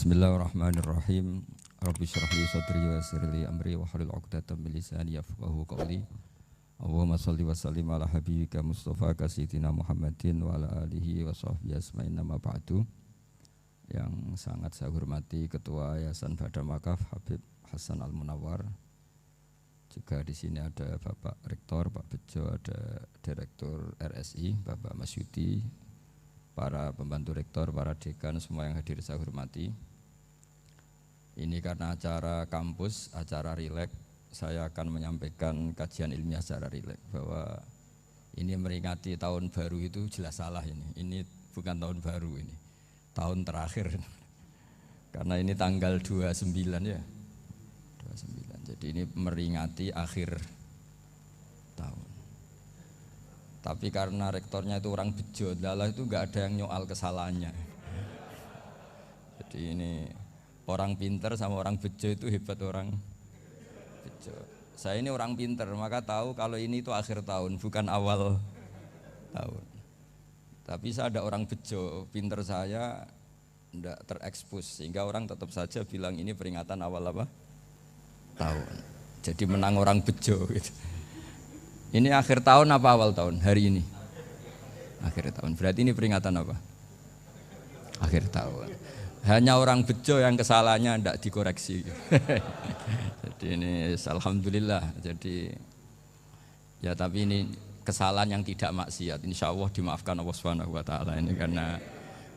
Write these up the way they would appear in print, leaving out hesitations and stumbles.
Bismillahirrahmanirrahim. Rabbi shrah li sadri wa yassir li amri wa hlul 'uqdatam min lisani yafqahu qawli. Allahumma shalli wa sallim ala habibika Mustafa sayyidina Muhammadin wa ala alihi wa sahbihi asma'in nama ba'du. Yang sangat saya hormati Ketua Yayasan Badan Wakaf Habib Hasan Al-Munawwar. Juga di sini ada Bapak Rektor, Pak Bejo, ada Direktur RSI, Bapak Masyudi, para pembantu rektor, para dekan, semua yang hadir saya hormati. Ini karena acara kampus, acara rileks, saya akan menyampaikan kajian ilmiah secara rileks bahwa ini meringati tahun baru itu jelas salah ini. Ini bukan tahun baru ini, tahun terakhir. Karena ini tanggal 29 ya. 29. Jadi ini meringati akhir tahun. Tapi karena rektornya itu orang bejo, lalah itu enggak ada yang nyoal kesalahannya. Jadi ini orang pinter sama orang bejo itu hebat orang bejo. Saya ini orang pinter, maka tahu kalau ini itu akhir tahun, bukan awal tahun. Tapi saya ada orang bejo, pinter saya enggak terekspos, sehingga orang tetap saja bilang ini peringatan awal apa? Tahun. Jadi menang orang bejo gitu. Ini akhir tahun apa awal tahun? Hari ini akhir tahun. Berarti ini peringatan apa? Akhir tahun. Hanya orang bejo yang kesalahannya tidak dikoreksi. Jadi ini alhamdulillah. Jadi ya tapi ini kesalahan yang tidak maksiat. Insya Allah dimaafkan Allah Subhanahu Wa Taala ini karena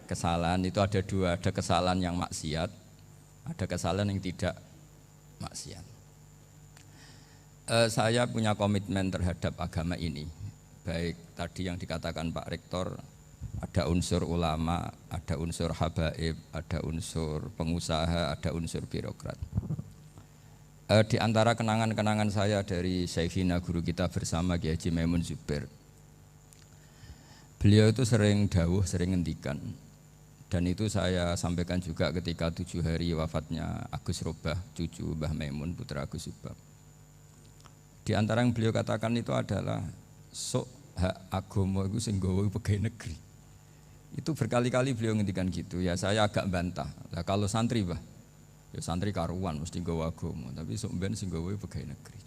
kesalahan itu ada dua. Ada kesalahan yang maksiat, ada kesalahan yang tidak maksiat. Saya punya komitmen terhadap agama ini. Baik tadi yang dikatakan Pak Rektor, ada unsur ulama, ada unsur habaib, ada unsur pengusaha, ada unsur birokrat. Di antara kenangan-kenangan saya dari Syekhina guru kita bersama Kiai Haji Maimun Zubair, beliau itu sering dawuh, sering ngendikan. Dan itu saya sampaikan juga ketika 7 hari wafatnya Agus Robah, cucu Mbah Maimun, putra Agus Subah. Di antara yang beliau katakan itu adalah sok hak agama itu sing nggawa pegawai negeri. Itu berkali-kali beliau ngendikan gitu. Ya saya agak bantah. Lah kalau santri, Bah, ya santri karuan mesti nggawa agama, tapi sok ben sing nggawa pegawai negeri.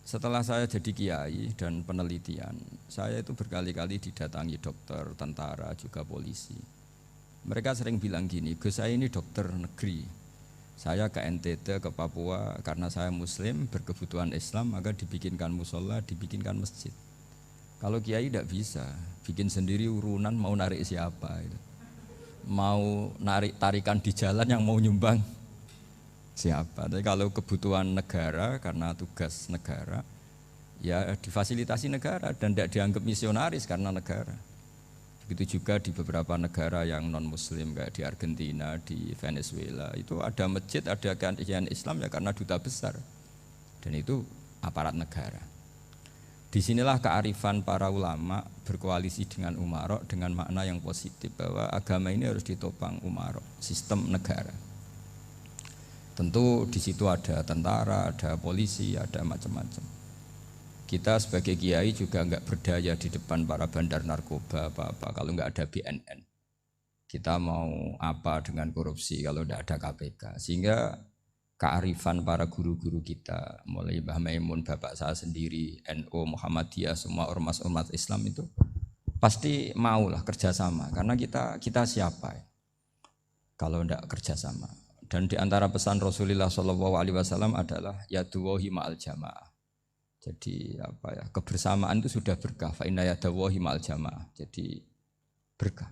Setelah saya jadi kiai dan penelitian, saya itu berkali-kali didatangi dokter, tentara, juga polisi. Mereka sering bilang gini, "Gus, saya ini dokter negeri. Saya ke NTT, ke Papua, karena saya muslim, berkebutuhan Islam, maka dibikinkan musola, dibikinkan masjid. Kalau kiai tidak bisa, bikin sendiri urunan mau narik siapa itu. Mau narik tarikan di jalan yang mau nyumbang siapa. Tapi kalau kebutuhan negara, karena tugas negara, ya difasilitasi negara dan tidak dianggap misionaris karena negara. Begitu juga di beberapa negara yang non-muslim kayak di Argentina, di Venezuela, itu ada masjid, ada kajian Islam ya karena duta besar. Dan itu aparat negara. Disinilah kearifan para ulama berkoalisi dengan umarok dengan makna yang positif bahwa agama ini harus ditopang umarok, sistem negara. Tentu di situ ada tentara, ada polisi, ada macam-macam. Kita sebagai kiai juga enggak berdaya di depan para bandar narkoba apa-apa kalau enggak ada BNN. Kita mau apa dengan korupsi kalau enggak ada KPK. Sehingga kearifan para guru-guru kita, mulai Mbah Maimun, bapak saya sendiri, NU, Muhammadiyah, semua ormas-ormas Islam itu pasti maulah kerjasama. Karena kita siapa ya? Kalau enggak kerjasama. Dan di antara pesan Rasulullah SAW adalah yaduwahi ma'al jamaah. Jadi apa ya, kebersamaan itu sudah berkah. Fa inna yadallahi ma'al jamaah. Jadi berkah.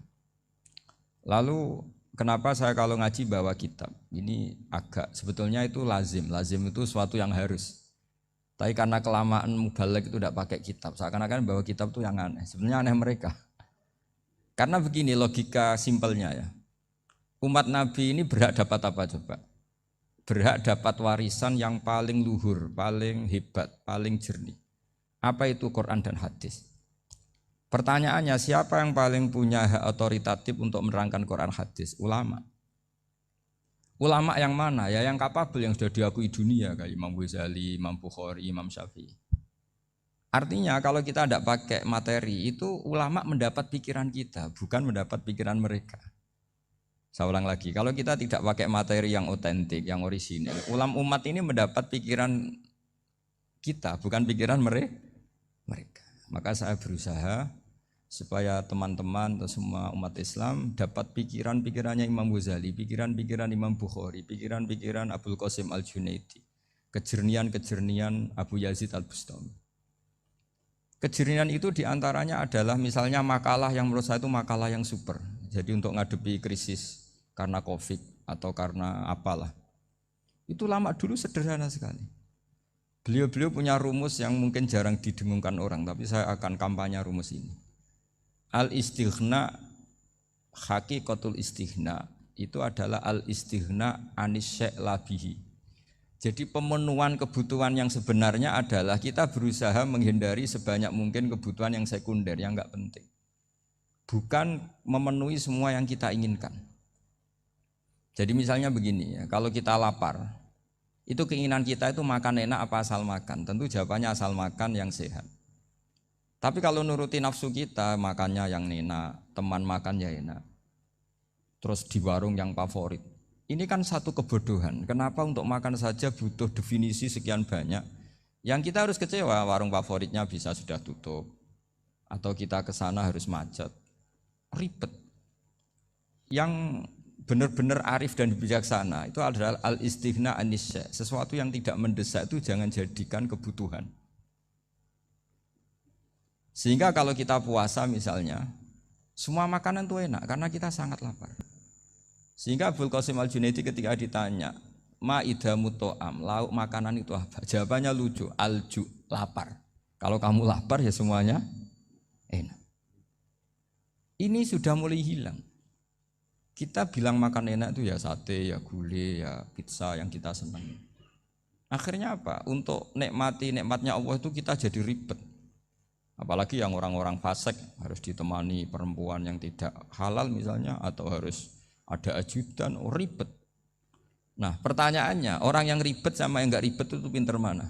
Lalu kenapa saya kalau ngaji bawa kitab? Ini agak sebetulnya itu lazim. Lazim itu suatu yang harus. Tapi karena kelamaan mubaligh itu tidak pakai kitab. Seakan-akan bawa kitab itu yang aneh. Sebenarnya aneh mereka. Karena begini logika simpelnya ya. Umat Nabi ini berhak dapat apa coba? Berhak dapat warisan yang paling luhur, paling hebat, paling jernih. Apa itu Quran dan hadis? Pertanyaannya, siapa yang paling punya hak otoritatif untuk menerangkan Quran hadis? Ulama. Ulama yang mana? Ya yang kapabel, yang sudah diakui dunia kayak Imam Ghazali, Imam Bukhari, Imam Syafi'i. Artinya kalau kita tidak pakai materi itu ulama mendapat pikiran kita, bukan mendapat pikiran mereka. Saya ulang lagi, kalau kita tidak pakai materi yang otentik, yang orisinil, umat ini mendapat pikiran kita, bukan pikiran mereka. Maka saya berusaha supaya teman-teman atau semua umat Islam dapat pikiran-pikirannya Imam Ghazali, pikiran-pikiran Imam Bukhari, pikiran-pikiran Abdul Qasim Al-Junaidi, kejernian-kejernian Abu Yazid Al-Bustami. Kejernian itu diantaranya adalah misalnya makalah yang menurut saya itu makalah yang super. Jadi untuk ngadepi krisis karena COVID atau karena apalah. Itu lama dulu sederhana sekali. Beliau-beliau punya rumus yang mungkin jarang didengungkan orang, tapi saya akan kampanye rumus ini. Al-istighna, haqiqatul istighna, itu adalah al-istighna anis syai' labihi. Jadi pemenuhan kebutuhan yang sebenarnya adalah kita berusaha menghindari sebanyak mungkin kebutuhan yang sekunder, yang enggak penting. Bukan memenuhi semua yang kita inginkan. Jadi misalnya begini ya, kalau kita lapar, itu keinginan kita itu makan enak apa asal makan? Tentu jawabannya asal makan yang sehat. Tapi kalau nuruti nafsu kita, makannya yang enak, teman makan ya enak. Terus di warung yang favorit. Ini kan satu kebodohan. Kenapa untuk makan saja butuh definisi sekian banyak? Yang kita harus kecewa, warung favoritnya bisa sudah tutup. Atau kita ke sana harus macet. Ribet. Yang benar-benar arif dan bijaksana itu adalah al-istighna anisya. Sesuatu yang tidak mendesak itu jangan jadikan kebutuhan. Sehingga kalau kita puasa misalnya, semua makanan itu enak karena kita sangat lapar. Sehingga Abdul Qasim Al-Junaidi ketika ditanya, ma'idamu to'am, lauk makanan itu apa? Jawabannya lucu, alju, lapar. Kalau kamu lapar ya semuanya enak. Ini sudah mulai hilang. Kita bilang makan enak itu ya sate, ya gulai, ya pizza yang kita senang. Akhirnya apa? Untuk nikmatnya Allah itu kita jadi ribet. Apalagi yang orang-orang fasik harus ditemani perempuan yang tidak halal misalnya, atau harus ada ajudan, ribet. Nah pertanyaannya, orang yang ribet sama yang enggak ribet itu pinter mana?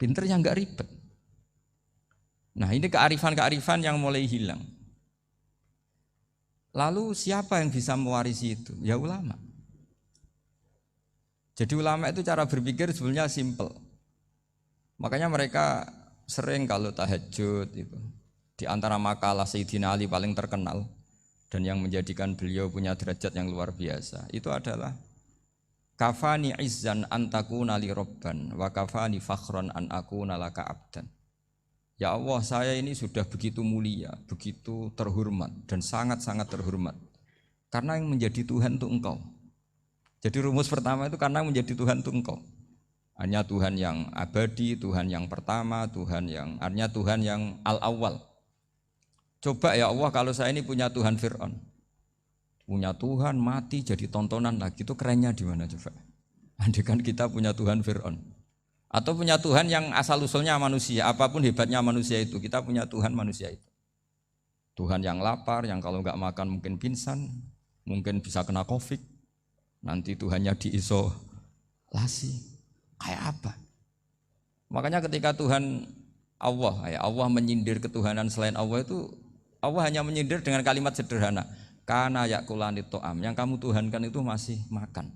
Pinter yang enggak ribet. Nah ini kearifan-kearifan yang mulai hilang. Lalu siapa yang bisa mewarisi itu? Ya ulama. Jadi ulama itu cara berpikir sebenarnya simple. Makanya mereka sering kalau tahajud itu, di antara makalah Sayyidina Ali paling terkenal dan yang menjadikan beliau punya derajat yang luar biasa, itu adalah kafani izzan antakuna li robban wa kafani fakhron an akuna laka abdan. Ya Allah, saya ini sudah begitu mulia, begitu terhormat dan sangat-sangat terhormat karena yang menjadi Tuhan itu Engkau. Jadi rumus pertama itu karena menjadi Tuhan itu Engkau. Hanya Tuhan yang abadi, Tuhan yang pertama, hanya Tuhan yang al-awwal. Coba ya Allah, kalau saya ini punya Tuhan Fir'aun, punya Tuhan mati jadi tontonan lagi, itu kerennya di mana coba? Andaikan kita punya Tuhan Fir'aun, atau punya Tuhan yang asal usulnya manusia, apapun hebatnya manusia itu, kita punya Tuhan manusia itu. Tuhan yang lapar, yang kalau nggak makan mungkin pingsan, mungkin bisa kena COVID, nanti Tuhannya diisolasi, kayak apa? Makanya ketika Tuhan Allah menyindir ketuhanan selain Allah itu, Allah hanya menyindir dengan kalimat sederhana, kana yakulanit to'am, yang kamu tuhankan itu masih makan.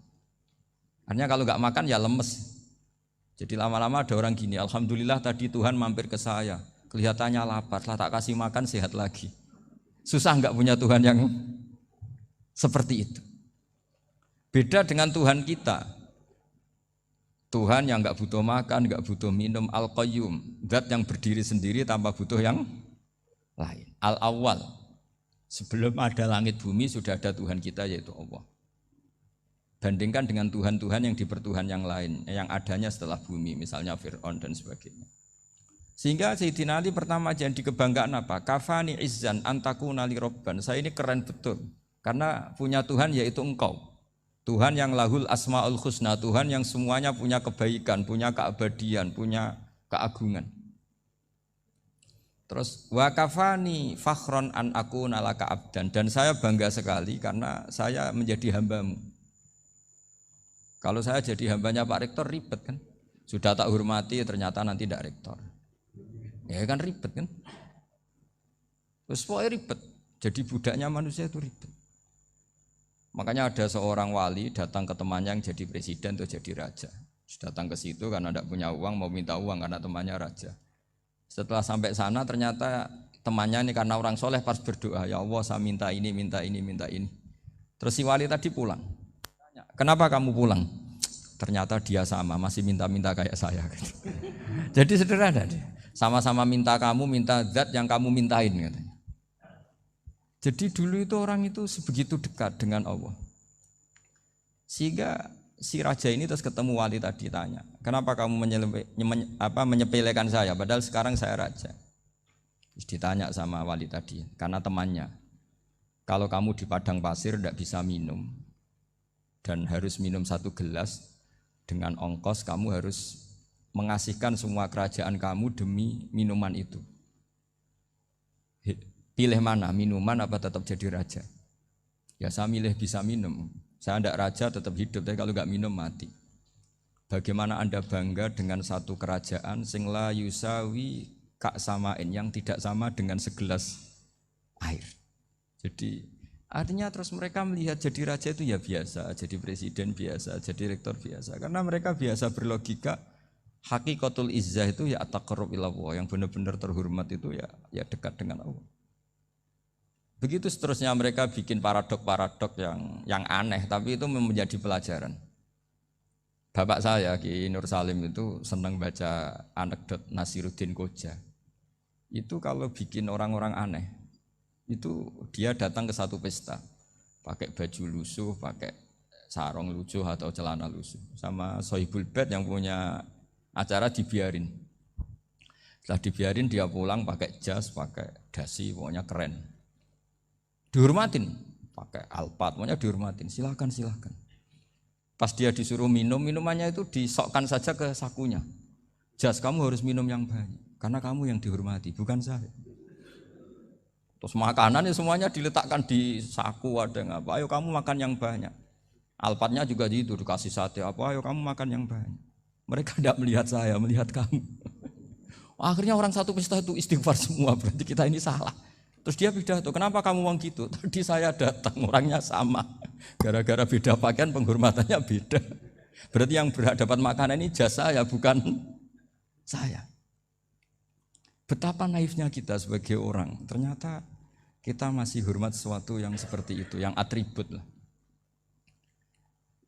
Artinya kalau nggak makan ya lemes. Jadi lama-lama ada orang gini, alhamdulillah tadi Tuhan mampir ke saya, kelihatannya lapar, setelah tak kasih makan sehat lagi. Susah nggak punya Tuhan yang seperti itu. Beda dengan Tuhan kita. Tuhan yang nggak butuh makan, nggak butuh minum, al-qayyum, zat yang berdiri sendiri tanpa butuh yang lain. Al-awwal, sebelum ada langit bumi sudah ada Tuhan kita yaitu Allah. Bandingkan dengan Tuhan-Tuhan yang dipertuhan yang lain, yang adanya setelah bumi, misalnya Fir'aun dan sebagainya. Sehingga Sayyidina Ali pertama jadi kebanggaan apa? Kafani izzan antakuna li robban. Saya ini keren betul, karena punya Tuhan yaitu Engkau. Tuhan yang lahul asma'ul husna, Tuhan yang semuanya punya kebaikan, punya keabadian, punya keagungan. Terus wa kafani fakhron an akuna laka abdan, dan saya bangga sekali karena saya menjadi hambamu. Kalau saya jadi hambanya Pak Rektor ribet kan? Sudah tak hormati ternyata nanti tidak rektor. Ya kan ribet kan? Terus pokoknya ribet. Jadi budaknya manusia itu ribet. Makanya ada seorang wali datang ke temannya yang jadi presiden atau jadi raja. Datang ke situ karena tidak punya uang, mau minta uang karena temannya raja. Setelah sampai sana ternyata temannya ini karena orang soleh pas berdoa, ya Allah saya minta ini, minta ini, minta ini. Terus si wali tadi pulang. Kenapa kamu pulang? Ternyata dia sama, masih minta-minta kayak saya. Jadi sederhana deh. Sama-sama minta kamu, minta zat yang kamu mintain katanya. Jadi dulu itu orang itu sebegitu dekat dengan Allah. Sehingga si raja ini terus ketemu wali tadi tanya, kenapa kamu menyepelekan saya padahal sekarang saya raja. Terus ditanya sama wali tadi, karena temannya, kalau kamu di padang pasir tidak bisa minum dan harus minum 1 gelas, dengan ongkos kamu harus mengasihkan semua kerajaan kamu demi minuman itu. Pilih mana, minuman apa tetap jadi raja? Ya saya milih bisa minum. Saya tidak raja tetap hidup, tapi kalau nggak minum mati. Bagaimana Anda bangga dengan satu kerajaan sing la yusawi kak samain, yang tidak sama dengan segelas air. Jadi artinya terus mereka melihat jadi raja itu ya biasa, jadi presiden biasa, jadi rektor biasa. Karena mereka biasa berlogika hakikatul izzah itu ya at-taqarrub ila Allah, yang benar-benar terhormat itu ya dekat dengan Allah. Begitu seterusnya mereka bikin paradok-paradok yang aneh, tapi itu menjadi pelajaran. Bapak saya Ki Nur Salim itu senang baca anekdot Nasiruddin Koja. Itu kalau bikin orang-orang aneh, itu dia datang ke satu pesta, pakai baju lusuh, pakai sarung lusuh atau celana lusuh, sama Sohibul Bait yang punya acara dibiarin. Setelah dibiarin dia pulang pakai jas, pakai dasi, pokoknya keren. Dihormatin, pakai alpat, pokoknya dihormatin, silakan. Pas dia disuruh minum, minumannya itu disokkan saja ke sakunya. Jas, kamu harus minum yang banyak, karena kamu yang dihormati, bukan saya. Terus makanannya semuanya diletakkan di saku, ada yang apa, ayo kamu makan yang banyak. Alpatnya juga gitu, dikasih sate, apa, ayo kamu makan yang banyak. Mereka tidak melihat saya, melihat kamu. Akhirnya orang satu pesta itu istighfar semua, berarti kita ini salah. Terus dia pidato, kenapa kamu ngomong gitu? Tadi saya datang, orangnya sama. Gara-gara beda pakaian, penghormatannya beda. Berarti yang berhak dapat makanan ini jasa ya, bukan saya. Betapa naifnya kita sebagai orang. Ternyata kita masih hormat sesuatu yang seperti itu, yang atribut lah.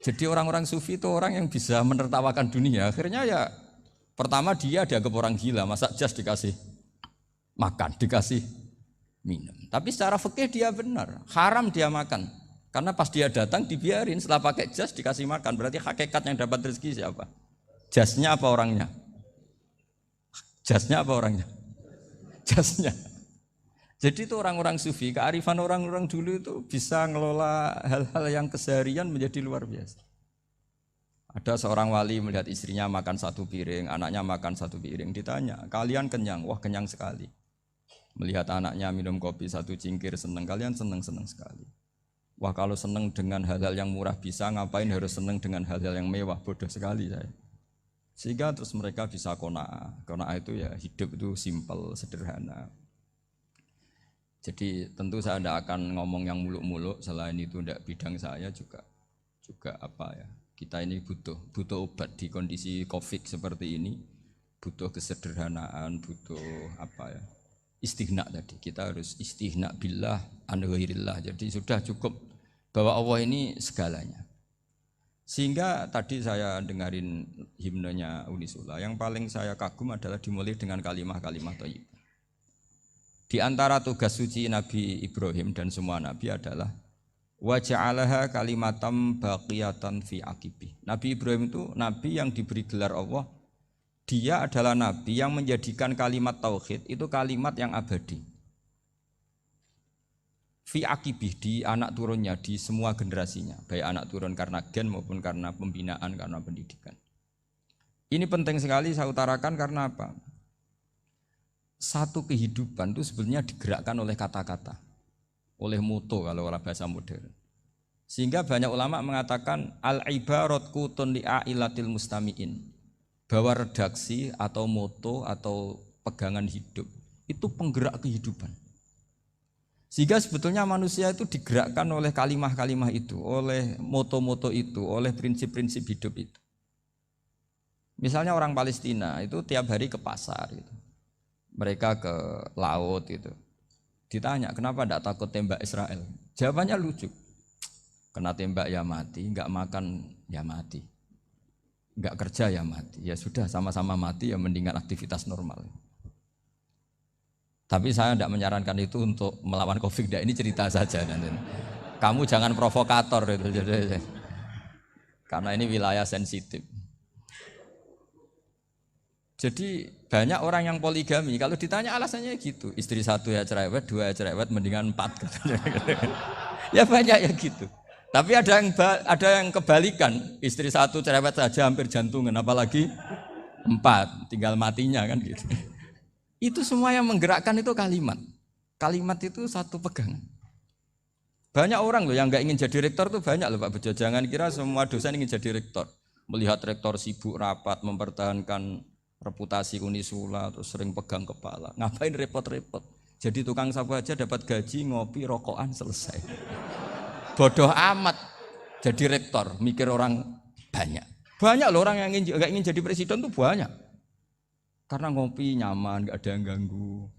Jadi orang-orang sufi itu orang yang bisa menertawakan dunia. Akhirnya ya, pertama dia dianggap orang gila, masa jas dikasih makan, dikasih minum. Tapi secara fikih dia benar, haram dia makan. Karena pas dia datang dibiarin, setelah pakai jas dikasih makan. Berarti hakikat yang dapat rezeki siapa? Jasnya apa orangnya? Jasnya apa orangnya? Jasnya. Jadi itu orang-orang sufi, kearifan orang-orang dulu itu bisa ngelola hal-hal yang keseharian menjadi luar biasa. Ada seorang wali melihat istrinya makan 1 piring, anaknya makan 1 piring. Ditanya, kalian kenyang? Wah kenyang sekali. Melihat anaknya minum kopi 1 cingkir seneng, kalian seneng sekali. Wah kalau seneng dengan hal-hal yang murah bisa, ngapain harus seneng dengan hal-hal yang mewah, bodoh sekali saya. Sehingga terus mereka bisa qanaah. Qanaah itu ya hidup itu simpel, sederhana. Jadi tentu saya tidak akan ngomong yang muluk-muluk, selain itu tidak bidang saya juga apa ya. Kita ini butuh obat di kondisi Covid seperti ini, butuh kesederhanaan, butuh apa ya. Istighna tadi, kita harus istighna billah an ghairillah. Jadi sudah cukup bahwa Allah ini segalanya. Sehingga tadi saya dengarin himnenya Unisula, yang paling saya kagum adalah dimulai dengan kalimat-kalimat thayyibah. Di antara tugas suci Nabi Ibrahim dan semua nabi adalah wa ja'alaha kalimatam baqiyatan fi aqibi. Nabi Ibrahim itu nabi yang diberi gelar Allah. Dia adalah nabi yang menjadikan kalimat tauhid itu kalimat yang abadi. Fi akibih, di anak turunnya, di semua generasinya, baik anak turun karena gen maupun karena pembinaan, karena pendidikan. Ini penting sekali saya utarakan karena apa? Satu kehidupan itu sebenarnya digerakkan oleh kata-kata, oleh moto kalau orang bahasa modern. Sehingga banyak ulama mengatakan al-ibarat kutun li'ailatil mustami'in, bahwa redaksi atau moto atau pegangan hidup itu penggerak kehidupan. Sehingga sebetulnya manusia itu digerakkan oleh kalimah-kalimah itu, oleh moto-moto itu, oleh prinsip-prinsip hidup itu. Misalnya orang Palestina itu tiap hari ke pasar gitu. Mereka ke laut gitu. Ditanya, kenapa tidak takut tembak Israel? Jawabannya lucu. Kena tembak ya mati, enggak makan ya mati. Enggak kerja ya mati. Ya sudah sama-sama mati ya mendingan aktivitas normal. Tapi saya tidak menyarankan itu untuk melawan COVID. Ini cerita saja nanti. Kamu jangan provokator itu. Karena ini wilayah sensitif. Jadi banyak orang yang poligami. Kalau ditanya alasannya gitu, istri satu ya cerewet, dua ya cerewet, mendingan 4. Ya banyak ya gitu. Tapi ada yang kebalikan, istri satu cerewet saja hampir jantungan, apalagi 4, tinggal matinya kan gitu. Itu semua yang menggerakkan itu kalimat. Kalimat itu satu pegangan. Banyak orang loh yang nggak ingin jadi rektor tuh banyak loh Pak Bejo. Jangan kira semua dosen ingin jadi rektor. Melihat rektor sibuk rapat mempertahankan reputasi Unisula terus sering pegang kepala. Ngapain repot-repot? Jadi tukang sapu aja dapat gaji, ngopi, rokokan selesai. Bodoh amat jadi rektor, mikir orang banyak. Banyak loh orang yang nggak ingin jadi presiden tuh banyak. Karena ngopi nyaman, gak ada yang ganggu.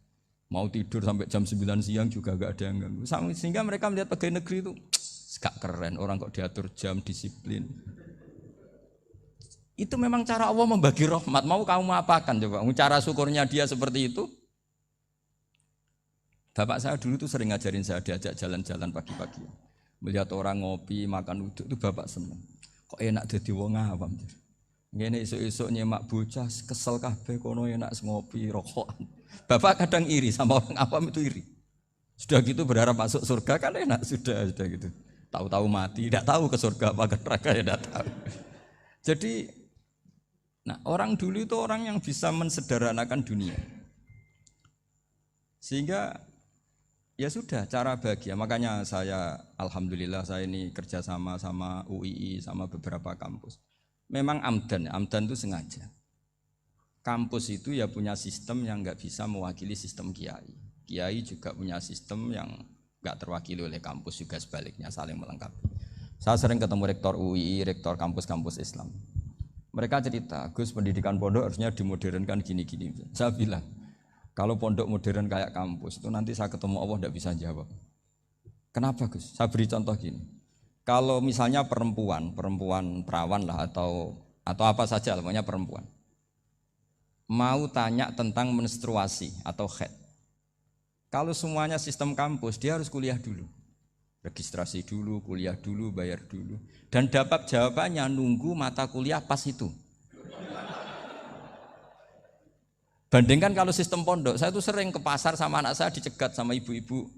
Mau tidur sampai jam 9 siang juga gak ada yang ganggu. Sehingga mereka melihat pegawai negeri itu gak keren, orang kok diatur jam, disiplin. Itu memang cara Allah membagi rahmat. Mau kamu apakan coba? Cara syukurnya dia seperti itu. Bapak saya dulu tuh sering ngajarin saya, diajak jalan-jalan pagi-pagi. Melihat orang ngopi, makan uduk itu bapak seneng. Kok enak jadi wong awam. Ngene esuk-esuk nyemak bocah kesel kabeh kono enak ngopi rokokan. Bapak kadang iri sama orang awam itu iri. Sudah gitu berharap masuk surga kan enak sudah gitu. Tahu-tahu mati, tidak tahu ke surga apa ke neraka ya tidak tahu. Jadi orang dulu itu orang yang bisa mensederhanakan dunia. Sehingga ya sudah cara bahagia. Makanya saya alhamdulillah saya ini kerjasama sama UII sama beberapa kampus. Memang amdan itu sengaja. Kampus itu ya punya sistem yang nggak bisa mewakili sistem kiai. Kiai juga punya sistem yang nggak terwakili oleh kampus juga sebaliknya saling melengkapi. Saya sering ketemu rektor UI, rektor kampus-kampus Islam. Mereka cerita, Gus pendidikan pondok harusnya dimodernkan gini-gini. Saya bilang, kalau pondok modern kayak kampus itu nanti saya ketemu Allah nggak bisa jawab. Kenapa Gus? Saya beri contoh gini. Kalau misalnya perempuan perawan lah atau apa saja namanya perempuan mau tanya tentang menstruasi atau haid. Kalau semuanya sistem kampus dia harus kuliah dulu. Registrasi dulu, kuliah dulu, bayar dulu dan dapat jawabannya nunggu mata kuliah pas itu. Bandingkan kalau sistem pondok, saya tuh sering ke pasar sama anak saya dicegat sama ibu-ibu.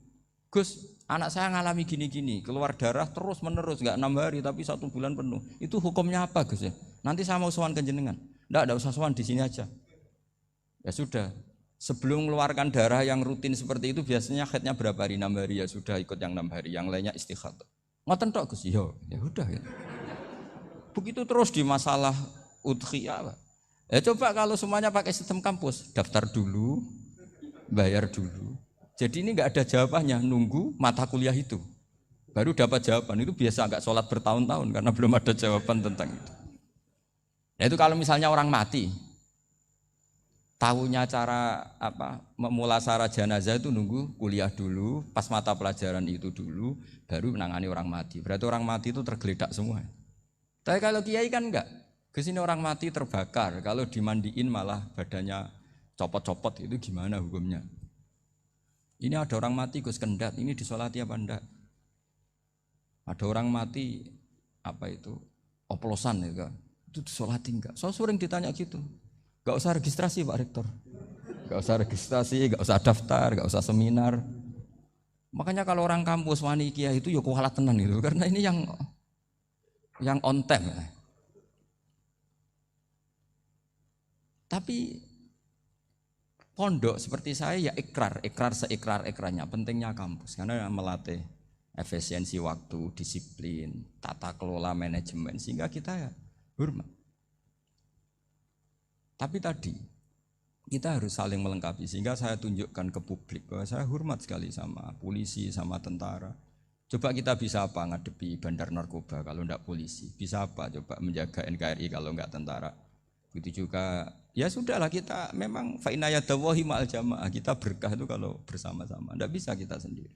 Gus, anak saya ngalami gini-gini, keluar darah terus menerus, nggak 6 hari tapi 1 bulan penuh. Itu hukumnya apa Gus ya? Nanti saya mau sowan ke jenengan. Nggak usah sowan di sini aja. Ya sudah, sebelum mengeluarkan darah yang rutin seperti itu biasanya haidnya berapa hari? 6 hari ya sudah ikut yang 6 hari, yang lainnya istighatsah. Ngoten tok Gus, ya udah ya. Begitu terus di masalah udhiyah. Ya coba kalau semuanya pakai sistem kampus, daftar dulu, bayar dulu. Jadi ini nggak ada jawabannya, nunggu mata kuliah itu baru dapat jawaban. Itu biasa nggak sholat bertahun-tahun karena belum ada jawaban tentang itu. Nah itu kalau misalnya orang mati, tahunya cara memulasara jenazah itu nunggu kuliah dulu, pas mata pelajaran itu dulu, baru menangani orang mati. Berarti orang mati itu tergeledak semua. Tapi kalau kiai kan enggak. Kesini orang mati terbakar, kalau dimandiin malah badannya copot-copot, itu gimana hukumnya? Ini ada orang mati Gus Kendat, ini disolati apa enggak? Ada orang mati oplosan itu disolati enggak? So sering ditanya gitu. Enggak usah registrasi Pak Rektor. Enggak usah registrasi, enggak usah daftar, enggak usah seminar. Makanya kalau orang kampus wani kiai itu ya kualat tenan itu karena ini yang on time. Tapi pondok seperti saya ya ikrar seikrar-ikrarnya pentingnya kampus karena melatih efisiensi waktu, disiplin, tata kelola manajemen sehingga kita ya hormat. Tapi tadi Kita harus saling melengkapi sehingga saya tunjukkan ke publik bahwa saya hormat sekali sama polisi, sama tentara. Coba kita bisa apa ngadepi bandar narkoba kalau enggak polisi? Bisa apa coba menjaga NKRI kalau enggak tentara? Begitu juga ya sudahlah kita memang fa inna yadallahi ma'al jamaah. Kita berkah itu kalau bersama-sama. Enggak bisa kita sendiri.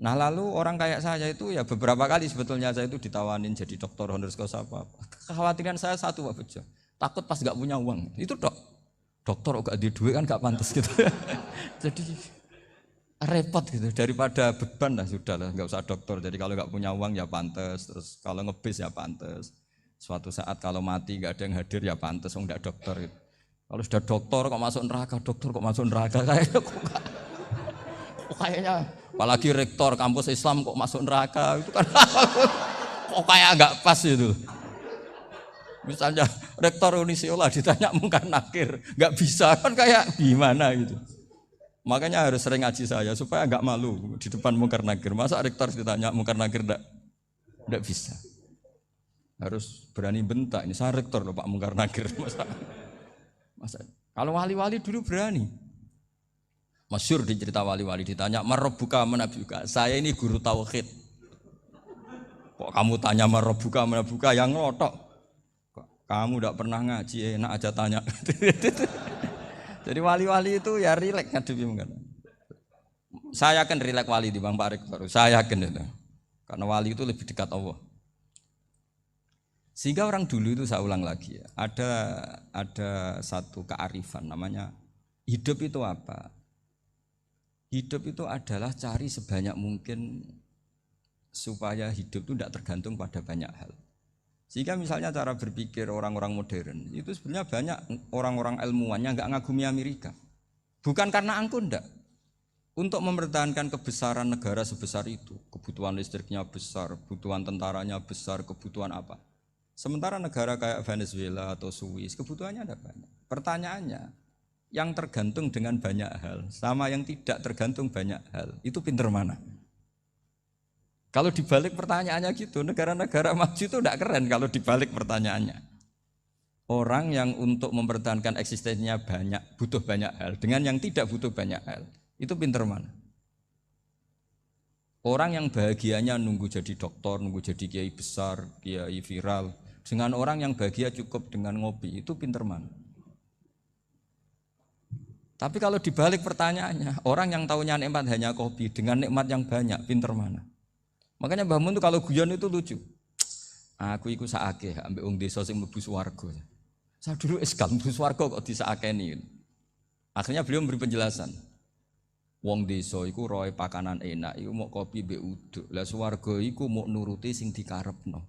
Nah lalu orang kayak saya itu ya beberapa kali sebetulnya saya itu ditawanin jadi dokter honoris causa apa. Kekhawatiran saya satu Pak Bejo. Takut pas enggak punya uang. Itu dokter kok di duit kan gak pantas gitu. Jadi repot gitu, daripada beban lah sudah lah, nggak usah dokter. Jadi kalau nggak punya uang ya pantas, terus kalau ngebis ya pantas. Suatu saat kalau mati nggak ada yang hadir ya pantas, nggak dokter gitu. Kalau sudah dokter kok masuk neraka, dokter kok masuk neraka kayaknya apalagi rektor kampus Islam kok masuk neraka itu kan kok kayak nggak pas itu. Misalnya rektor Unisiola ditanya mungkar nakir, nggak bisa kan kayak gimana gitu. Makanya harus sering ngaji saya supaya nggak malu di depan mungkar nakir. Masa rektor ditanya mungkar nakir nggak bisa. Harus berani bentak. Ini saya rektor loh Pak mungkar nakir. Masa kalau wali-wali dulu berani. Masyhur di cerita wali-wali ditanya marabbuka manabuka. Saya ini guru tauhid. Kok kamu tanya marabbuka manabuka yang ngotok. Kamu tidak pernah ngaji, enak aja tanya. Jadi wali-wali itu ya rileks ngadepi mungkin. Saya yakin rileks wali di Bang Pak Rektor. Saya yakin itu. Karena wali itu lebih dekat Allah. Sehingga orang dulu itu saya ulang lagi ya, ada satu kearifan namanya hidup itu apa? Hidup itu adalah cari sebanyak mungkin supaya hidup itu tidak tergantung pada banyak hal. Sehingga misalnya cara berpikir orang-orang modern itu sebenarnya banyak orang-orang ilmuwan yang nggak ngagumi Amerika. Bukan karena angkuh enggak. Untuk mempertahankan kebesaran negara sebesar itu, kebutuhan listriknya besar, kebutuhan tentaranya besar, kebutuhan apa. Sementara negara kayak Venezuela atau Swiss kebutuhannya ada banyak. Pertanyaannya, yang tergantung dengan banyak hal sama yang tidak tergantung banyak hal, itu pinter mana? Kalau dibalik pertanyaannya gitu, negara-negara maju itu tidak keren kalau dibalik pertanyaannya. Orang yang untuk mempertahankan eksistensinya banyak, butuh banyak hal, dengan yang tidak butuh banyak hal, itu pinter mana? Orang yang bahagianya nunggu jadi dokter, nunggu jadi kiai besar, kiai viral, dengan orang yang bahagia cukup dengan ngopi, itu pinter mana? Tapi kalau dibalik pertanyaannya, orang yang taunya nikmat hanya kopi, dengan nikmat yang banyak, pinter mana? Makanya Mbah Mun itu kalau guyon itu lucu. Aku iku sakake ambek wong desa sing mlebu swarga. Saya dulu eskal mlebu swarga kok disakeni. Akhirnya beliau memberi penjelasan. Wong desa iku roe pakanan enak, iku mau kopi mbek uduk. Lah swarga iku mau nuruti sing dikarepno.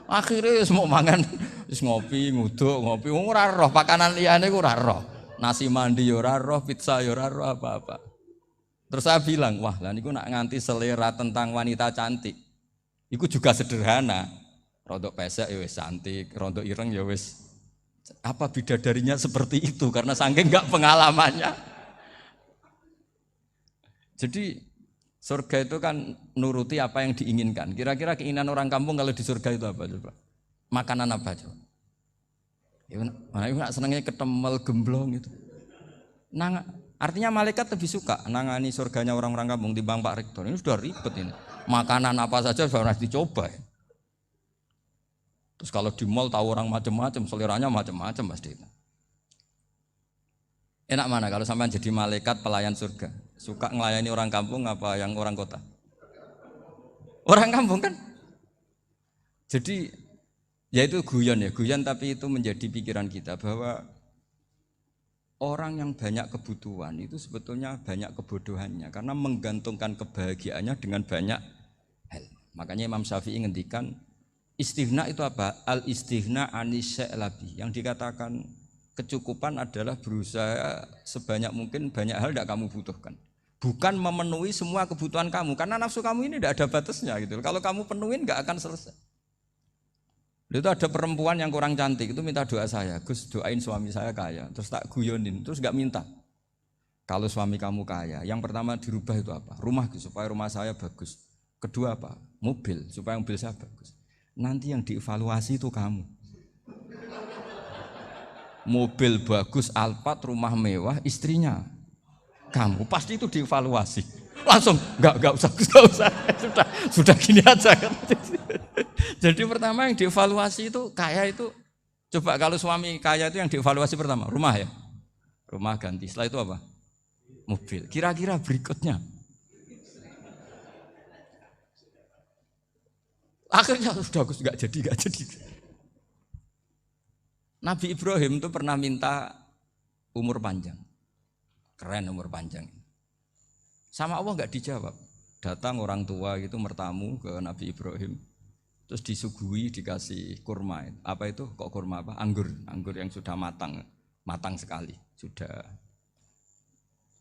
Akhirnya wis mau mangan wis ngopi, nguduk, ngopi. Wong ora roh pakanan liyane ku ora roh. Nasi mandi ya ora roh, pizza ya ora roh apa-apa. Terus saya bilang, wah lah niku nak nganti selera tentang wanita cantik. Iku juga sederhana. Rodok pesek ya wis cantik, rodok ireng ya wis. Apa bidadarinya seperti itu karena saking enggak pengalamannya. Jadi surga itu kan nuruti apa yang diinginkan. Kira-kira keinginan orang kampung kalau di surga itu apa coba? Makanan apa coba? Ya, nak senangnya ketemel gemblong gitu. Artinya malaikat lebih suka nangani surganya orang-orang kampung di Bang Pak Rektor. Ini sudah ribet ini. Makanan apa saja sudah harus dicoba. Ya. Terus kalau di mall tahu orang macam-macam, seleranya macam-macam pasti. Enak mana kalau sampai jadi malaikat pelayan surga? Suka ngelayani orang kampung apa yang orang kota? Orang kampung kan? Jadi ya itu guyon tapi itu menjadi pikiran kita bahwa orang yang banyak kebutuhan itu sebetulnya banyak kebodohannya karena menggantungkan kebahagiaannya dengan banyak hal. Makanya Imam Syafi'i ngendikan istighna itu apa? Al istighna anis sya'labi. Yang dikatakan kecukupan adalah berusaha sebanyak mungkin banyak hal tidak kamu butuhkan. Bukan memenuhi semua kebutuhan kamu karena nafsu kamu ini tidak ada batasnya gitu. Kalau kamu penuhin nggak akan selesai. Itu ada perempuan yang kurang cantik itu minta doa saya, Gus doain suami saya kaya, terus tak guyonin, terus nggak minta. Kalau suami kamu kaya, yang pertama dirubah itu apa? Rumah supaya rumah saya bagus. Kedua apa? Mobil supaya mobil saya bagus. Nanti yang dievaluasi itu kamu. mobil bagus, Alphard, rumah mewah, istrinya kamu, pasti itu dievaluasi. Langsung enggak usah, sudah gini aja kan. Jadi pertama yang dievaluasi itu kaya itu, coba kalau suami kaya itu yang dievaluasi pertama rumah ya, rumah ganti. Setelah itu apa? Mobil. Kira-kira berikutnya akhirnya sudah Gus nggak jadi. Nabi Ibrahim itu pernah minta umur panjang, keren umur panjang. Sama Allah nggak dijawab. Datang orang tua gitu mertamu ke Nabi Ibrahim, terus disuguhi dikasih kurma. Apa itu? Kok kurma apa? Anggur yang sudah matang sekali, sudah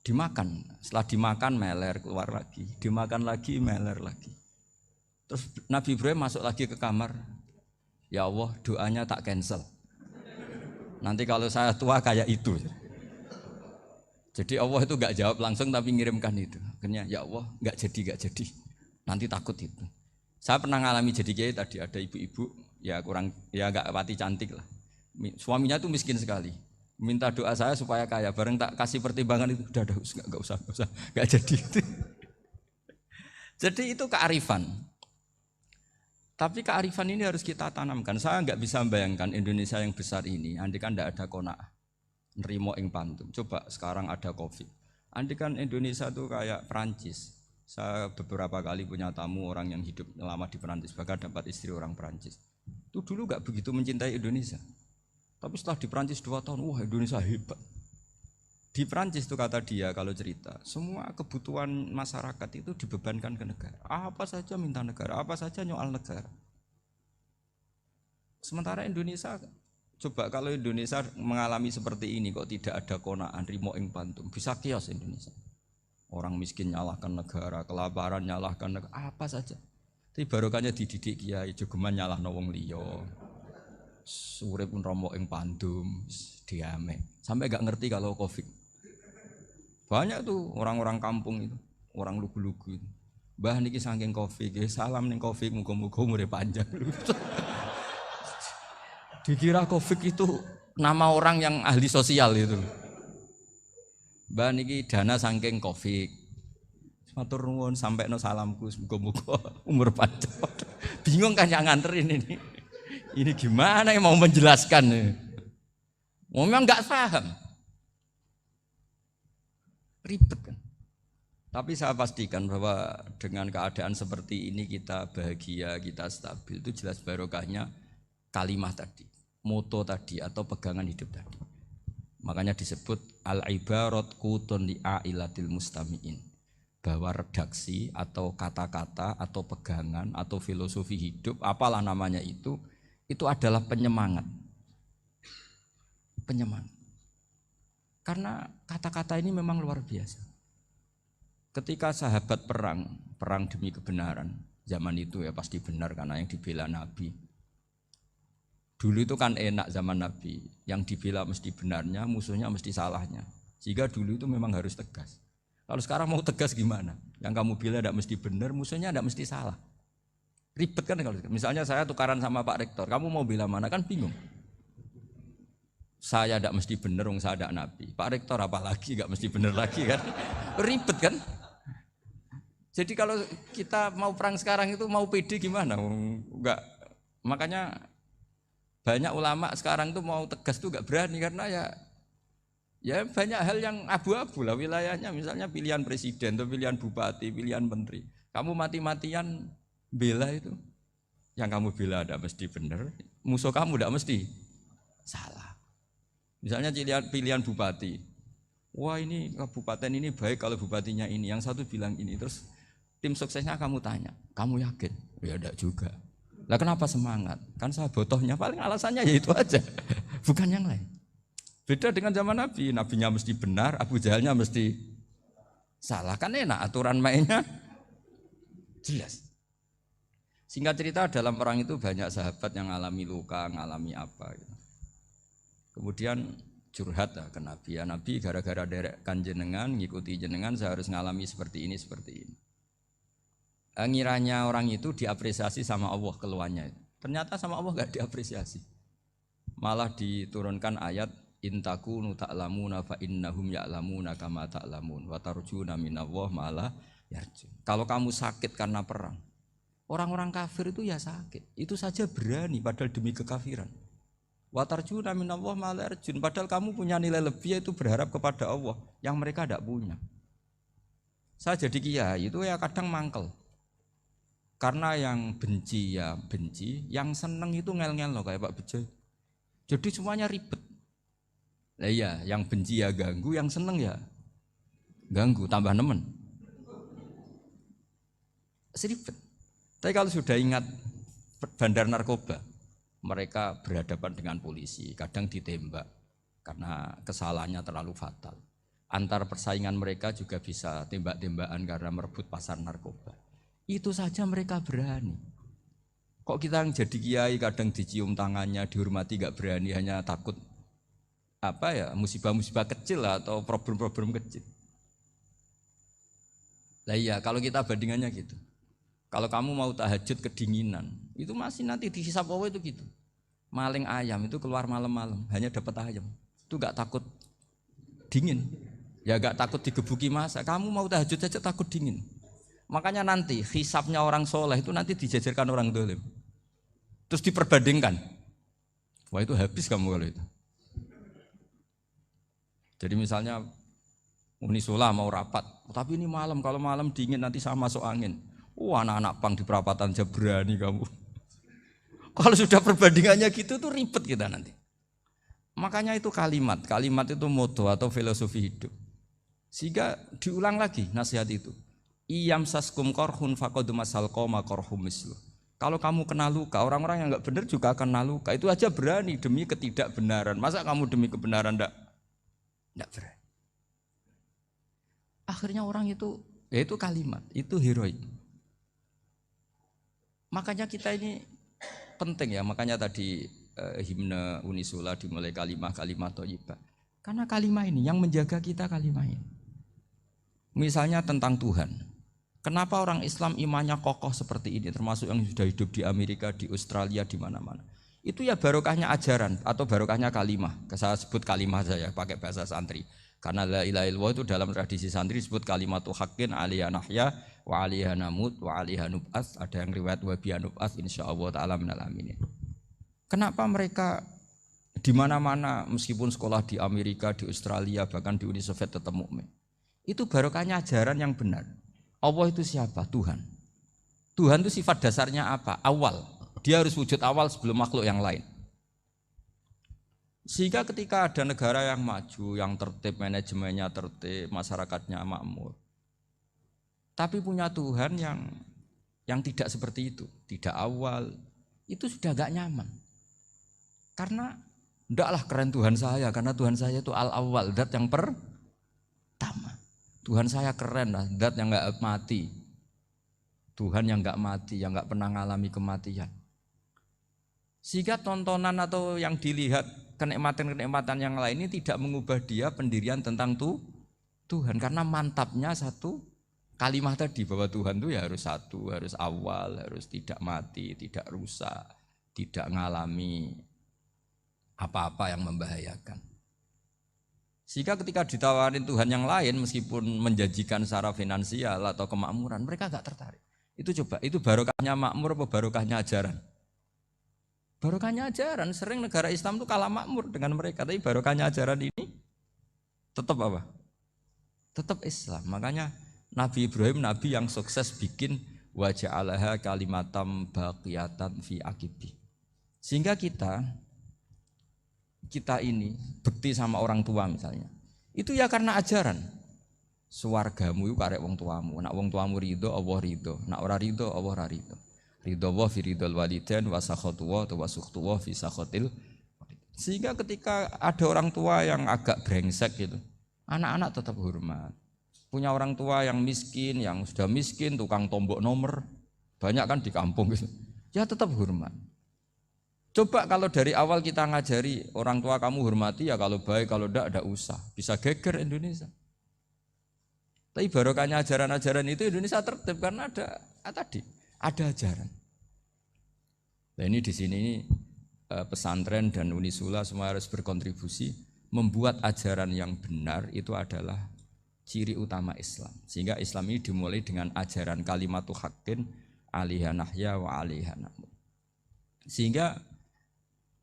dimakan. Setelah dimakan meler keluar lagi, dimakan lagi meler lagi. Terus Nabi Ibrahim masuk lagi ke kamar. Ya Allah, doanya tak cancel. Nanti kalau saya tua kayak itu. Jadi Allah itu enggak jawab langsung tapi ngirimkan itu. Akhirnya ya Allah enggak jadi. Nanti takut itu. Saya pernah ngalami jadi kiai tadi, ada ibu-ibu ya kurang ya enggak pati cantik lah. Suaminya tuh miskin sekali. Minta doa saya supaya kaya. Bareng tak kasih pertimbangan itu udah enggak usah. Enggak jadi. Jadi itu kearifan. Tapi kearifan ini harus kita tanamkan. Saya enggak bisa membayangkan Indonesia yang besar ini, andai kan enggak ada qanaah, nerimo ing pantum. Coba sekarang ada Covid. Andai kan Indonesia itu kayak Perancis. Saya beberapa kali punya tamu orang yang hidup lama di Perancis, bahkan dapat istri orang Perancis. Itu dulu enggak begitu mencintai Indonesia. Tapi setelah di Perancis 2 tahun, wah Indonesia hebat. Di Perancis itu kata dia kalau cerita, semua kebutuhan masyarakat itu dibebankan ke negara. Apa saja minta negara, apa saja nyoal negara. Sementara Indonesia, coba kalau Indonesia mengalami seperti ini kok tidak ada qanaah, rimo ing pantum, bisa kios Indonesia. Orang miskin nyalahkan negara, kelaparan nyalahkan negara, apa saja. Tapi barokahnya dididik kiai, jogeman nyalahno wong liya. Urip pun romo ing pandum, diame. Sampai gak ngerti kalau Covid. Banyak tuh orang-orang kampung itu, orang lugu-lugu itu. Mbah niki saking Covid, salam ning Covid, muga-muga umure panjang. Dikira Covid itu nama orang yang ahli sosial itu. Mbah niki dana saking Covid. Matur nuwun sampekno salamku, muga-muga umur panjang. Bingung kan yang nganterin ini. Ini gimana yang mau menjelaskan? Memang enggak paham. Ribet kan. Tapi saya pastikan bahwa dengan keadaan seperti ini kita bahagia, kita stabil, itu jelas barokahnya kalimah tadi, moto tadi atau pegangan hidup tadi. Makanya disebut al-ibarat qutun li'ailatil mustami'in, bahwa redaksi atau kata-kata atau pegangan atau filosofi hidup, apalah namanya itu adalah penyemangat. Karena kata-kata ini memang luar biasa. Ketika sahabat perang demi kebenaran, zaman itu ya pasti benar karena yang dibela Nabi. Dulu itu kan enak zaman Nabi, yang dibela mesti benarnya, musuhnya mesti salahnya. Sehingga dulu itu memang harus tegas. Kalau sekarang mau tegas gimana? Yang kamu bela tidak mesti benar, musuhnya tidak mesti salah. Ribet kan kalau misalnya saya tukaran sama Pak Rektor, kamu mau bela mana kan bingung. Saya tidak mesti benar, saya tidak Nabi. Pak Rektor apalagi tidak mesti benar lagi kan? Ribet kan? Jadi kalau kita mau perang sekarang itu mau pede gimana? Enggak. Makanya banyak ulama sekarang tuh mau tegas tuh enggak berani karena ya banyak hal yang abu-abu lah wilayahnya. Misalnya pilihan presiden, atau pilihan bupati, pilihan menteri. Kamu mati-matian bela itu, yang kamu bela tidak mesti benar, musuh kamu tidak mesti salah. Misalnya pilihan bupati, wah ini kabupaten ini baik kalau bupatinya ini, yang satu bilang ini, terus tim suksesnya kamu tanya, kamu yakin? Ya enggak juga. Lah kenapa semangat? Kan saya botohnya, paling alasannya ya itu aja, bukan yang lain. Beda dengan zaman Nabi, nabinya mesti benar, Abu Jahalnya mesti salah, kan enak aturan mainnya jelas. Singkat cerita dalam perang itu banyak sahabat yang ngalami luka, ngalami apa gitu. Kemudian curhat ke Nabi, ya Nabi gara-gara derekkan jenengan, ngikuti jenengan saya harus ngalami seperti ini. Ngiranya orang itu diapresiasi sama Allah keluarnya. Ternyata sama Allah gak diapresiasi. Malah diturunkan ayat intakunu ta'lamuna fa innahum ya'lamuna kama ta'lamun wa tarjuna minallah ma la yarjun. Kalau kamu sakit karena perang, orang-orang kafir itu ya sakit, itu saja berani padahal demi kekafiran. Wa tarjuna minallah ma la yarjun, padahal kamu punya nilai lebih yaitu berharap kepada Allah yang mereka tidak punya. Saya jadi kiai itu ya kadang mangkel. Karena yang benci ya benci, yang seneng itu ngel-ngel loh kayak Pak Bejo. Jadi semuanya ribet. Lah iya, yang benci ya ganggu, yang seneng ya ganggu, tambah nemen. Seribet. Tapi kalau sudah ingat bandar narkoba, mereka berhadapan dengan polisi, kadang ditembak karena kesalahannya terlalu fatal. Antar persaingan mereka juga bisa tembak-tembakan karena merebut pasar narkoba. Itu saja mereka berani. Kok kita yang jadi kiai kadang dicium tangannya, dihormati gak berani, hanya takut apa ya, musibah-musibah kecil atau problem-problem kecil. Lah iya, kalau kita bandingannya gitu. Kalau kamu mau tahajud kedinginan, itu masih nanti dihisab Allah itu gitu. Maling ayam itu keluar malam-malam, hanya dapat ayam. Itu gak takut dingin. Ya gak takut digebuki masa. Kamu mau tahajud saja takut dingin. Makanya nanti hisabnya orang soleh itu nanti dijajarkan orang dolim. Terus diperbandingkan. Wah itu habis kamu kalau itu. Jadi misalnya Unisula mau rapat, tapi ini malam, kalau malam dingin nanti sama masuk angin. Anak-anak pang di perapatan aja berani kamu. Kalau sudah perbandingannya gitu tuh ribet kita nanti. Makanya itu kalimat itu moto atau filosofi hidup. Sehingga diulang lagi nasihat itu. Iyam saskum korhun faqad masal qoma korhum mislu. Kalau kamu kena luka, orang-orang yang enggak benar juga akan kena luka. Itu aja berani demi ketidakbenaran. Masa kamu demi kebenaran enggak berani? Akhirnya orang itu, ya itu kalimat, itu heroik. Makanya kita ini penting ya, makanya tadi himne Unisula dimulai kalimat thayyibah. Karena kalimat ini yang menjaga kita kalimat ini. Misalnya tentang Tuhan. Kenapa orang Islam imannya kokoh seperti ini, termasuk yang sudah hidup di Amerika, di Australia, di mana-mana. Itu ya barokahnya ajaran atau barokahnya kalimah. Saya sebut kalimah saya pakai bahasa santri. Karena la ilaha illallah itu dalam tradisi santri disebut kalimatu haqqin aliyah nahya wa aliyah namut wa aliyah nub'ats. Ada yang riwayat wa biya nub'ats insyaallah ta'ala minal aminin. Kenapa mereka di mana-mana meskipun sekolah di Amerika, di Australia, bahkan di Uni Soviet tetap mukmin? Itu barokahnya ajaran yang benar. Allah itu siapa? Tuhan. Tuhan itu sifat dasarnya apa? Awal. Dia harus wujud awal sebelum makhluk yang lain. Sehingga ketika ada negara yang maju, yang tertib, manajemennya tertib, masyarakatnya makmur, tapi punya Tuhan yang tidak seperti itu, tidak awal, itu sudah gak nyaman. Karena ndaklah keren Tuhan saya, karena Tuhan saya itu al-awwal, zat yang pertama. Tuhan saya keren lah, zat yang gak mati. Tuhan yang gak mati, yang gak pernah mengalami kematian. Sehingga tontonan atau yang dilihat kenikmatan-kenikmatan yang lain ini tidak mengubah dia pendirian tentang Tuhan. Karena mantapnya satu kalimat tadi bahwa Tuhan itu ya harus satu, harus awal, harus tidak mati, tidak rusak, tidak mengalami apa-apa yang membahayakan. Sehingga ketika ditawarin Tuhan yang lain meskipun menjanjikan secara finansial atau kemakmuran, mereka gak tertarik. Itu coba, itu barokahnya makmur apa barokahnya ajaran? Barokahnya ajaran. Sering negara Islam itu kalah makmur dengan mereka, tapi barokahnya ajaran ini tetap apa? Tetap Islam. Makanya Nabi Ibrahim, Nabi yang sukses bikin wa ja'alaha kalimatam baqiyatan fi aqibi. Sehingga kita ini bekti sama orang tua misalnya, itu ya karena ajaran. Suwargamu itu karek wong tuamu. Nak wong tuamu ridho, Allah ridho. Nak ora ridho, Allah ora ridho. Ridho wa fi ridhol walidain wa sakhatu wa sukhtu wa fi sakhatil. Sehingga ketika ada orang tua yang agak brengsek gitu, anak-anak tetap hormat. Punya orang tua yang miskin, yang sudah miskin, tukang tombok nomor, banyak kan di kampung gitu. Ya tetap hormat. Coba kalau dari awal kita ngajari orang tua kamu hormati ya, kalau baik, kalau enggak usah. Bisa geger Indonesia. Tapi barokahnya ajaran-ajaran itu Indonesia tertib karena ada ajaran. Nah ini di sini pesantren dan Unisula semua harus berkontribusi membuat ajaran yang benar itu adalah ciri utama Islam. Sehingga Islam ini dimulai dengan ajaran kalimatu haqqin alaiha nahya wa alaiha namut. Sehingga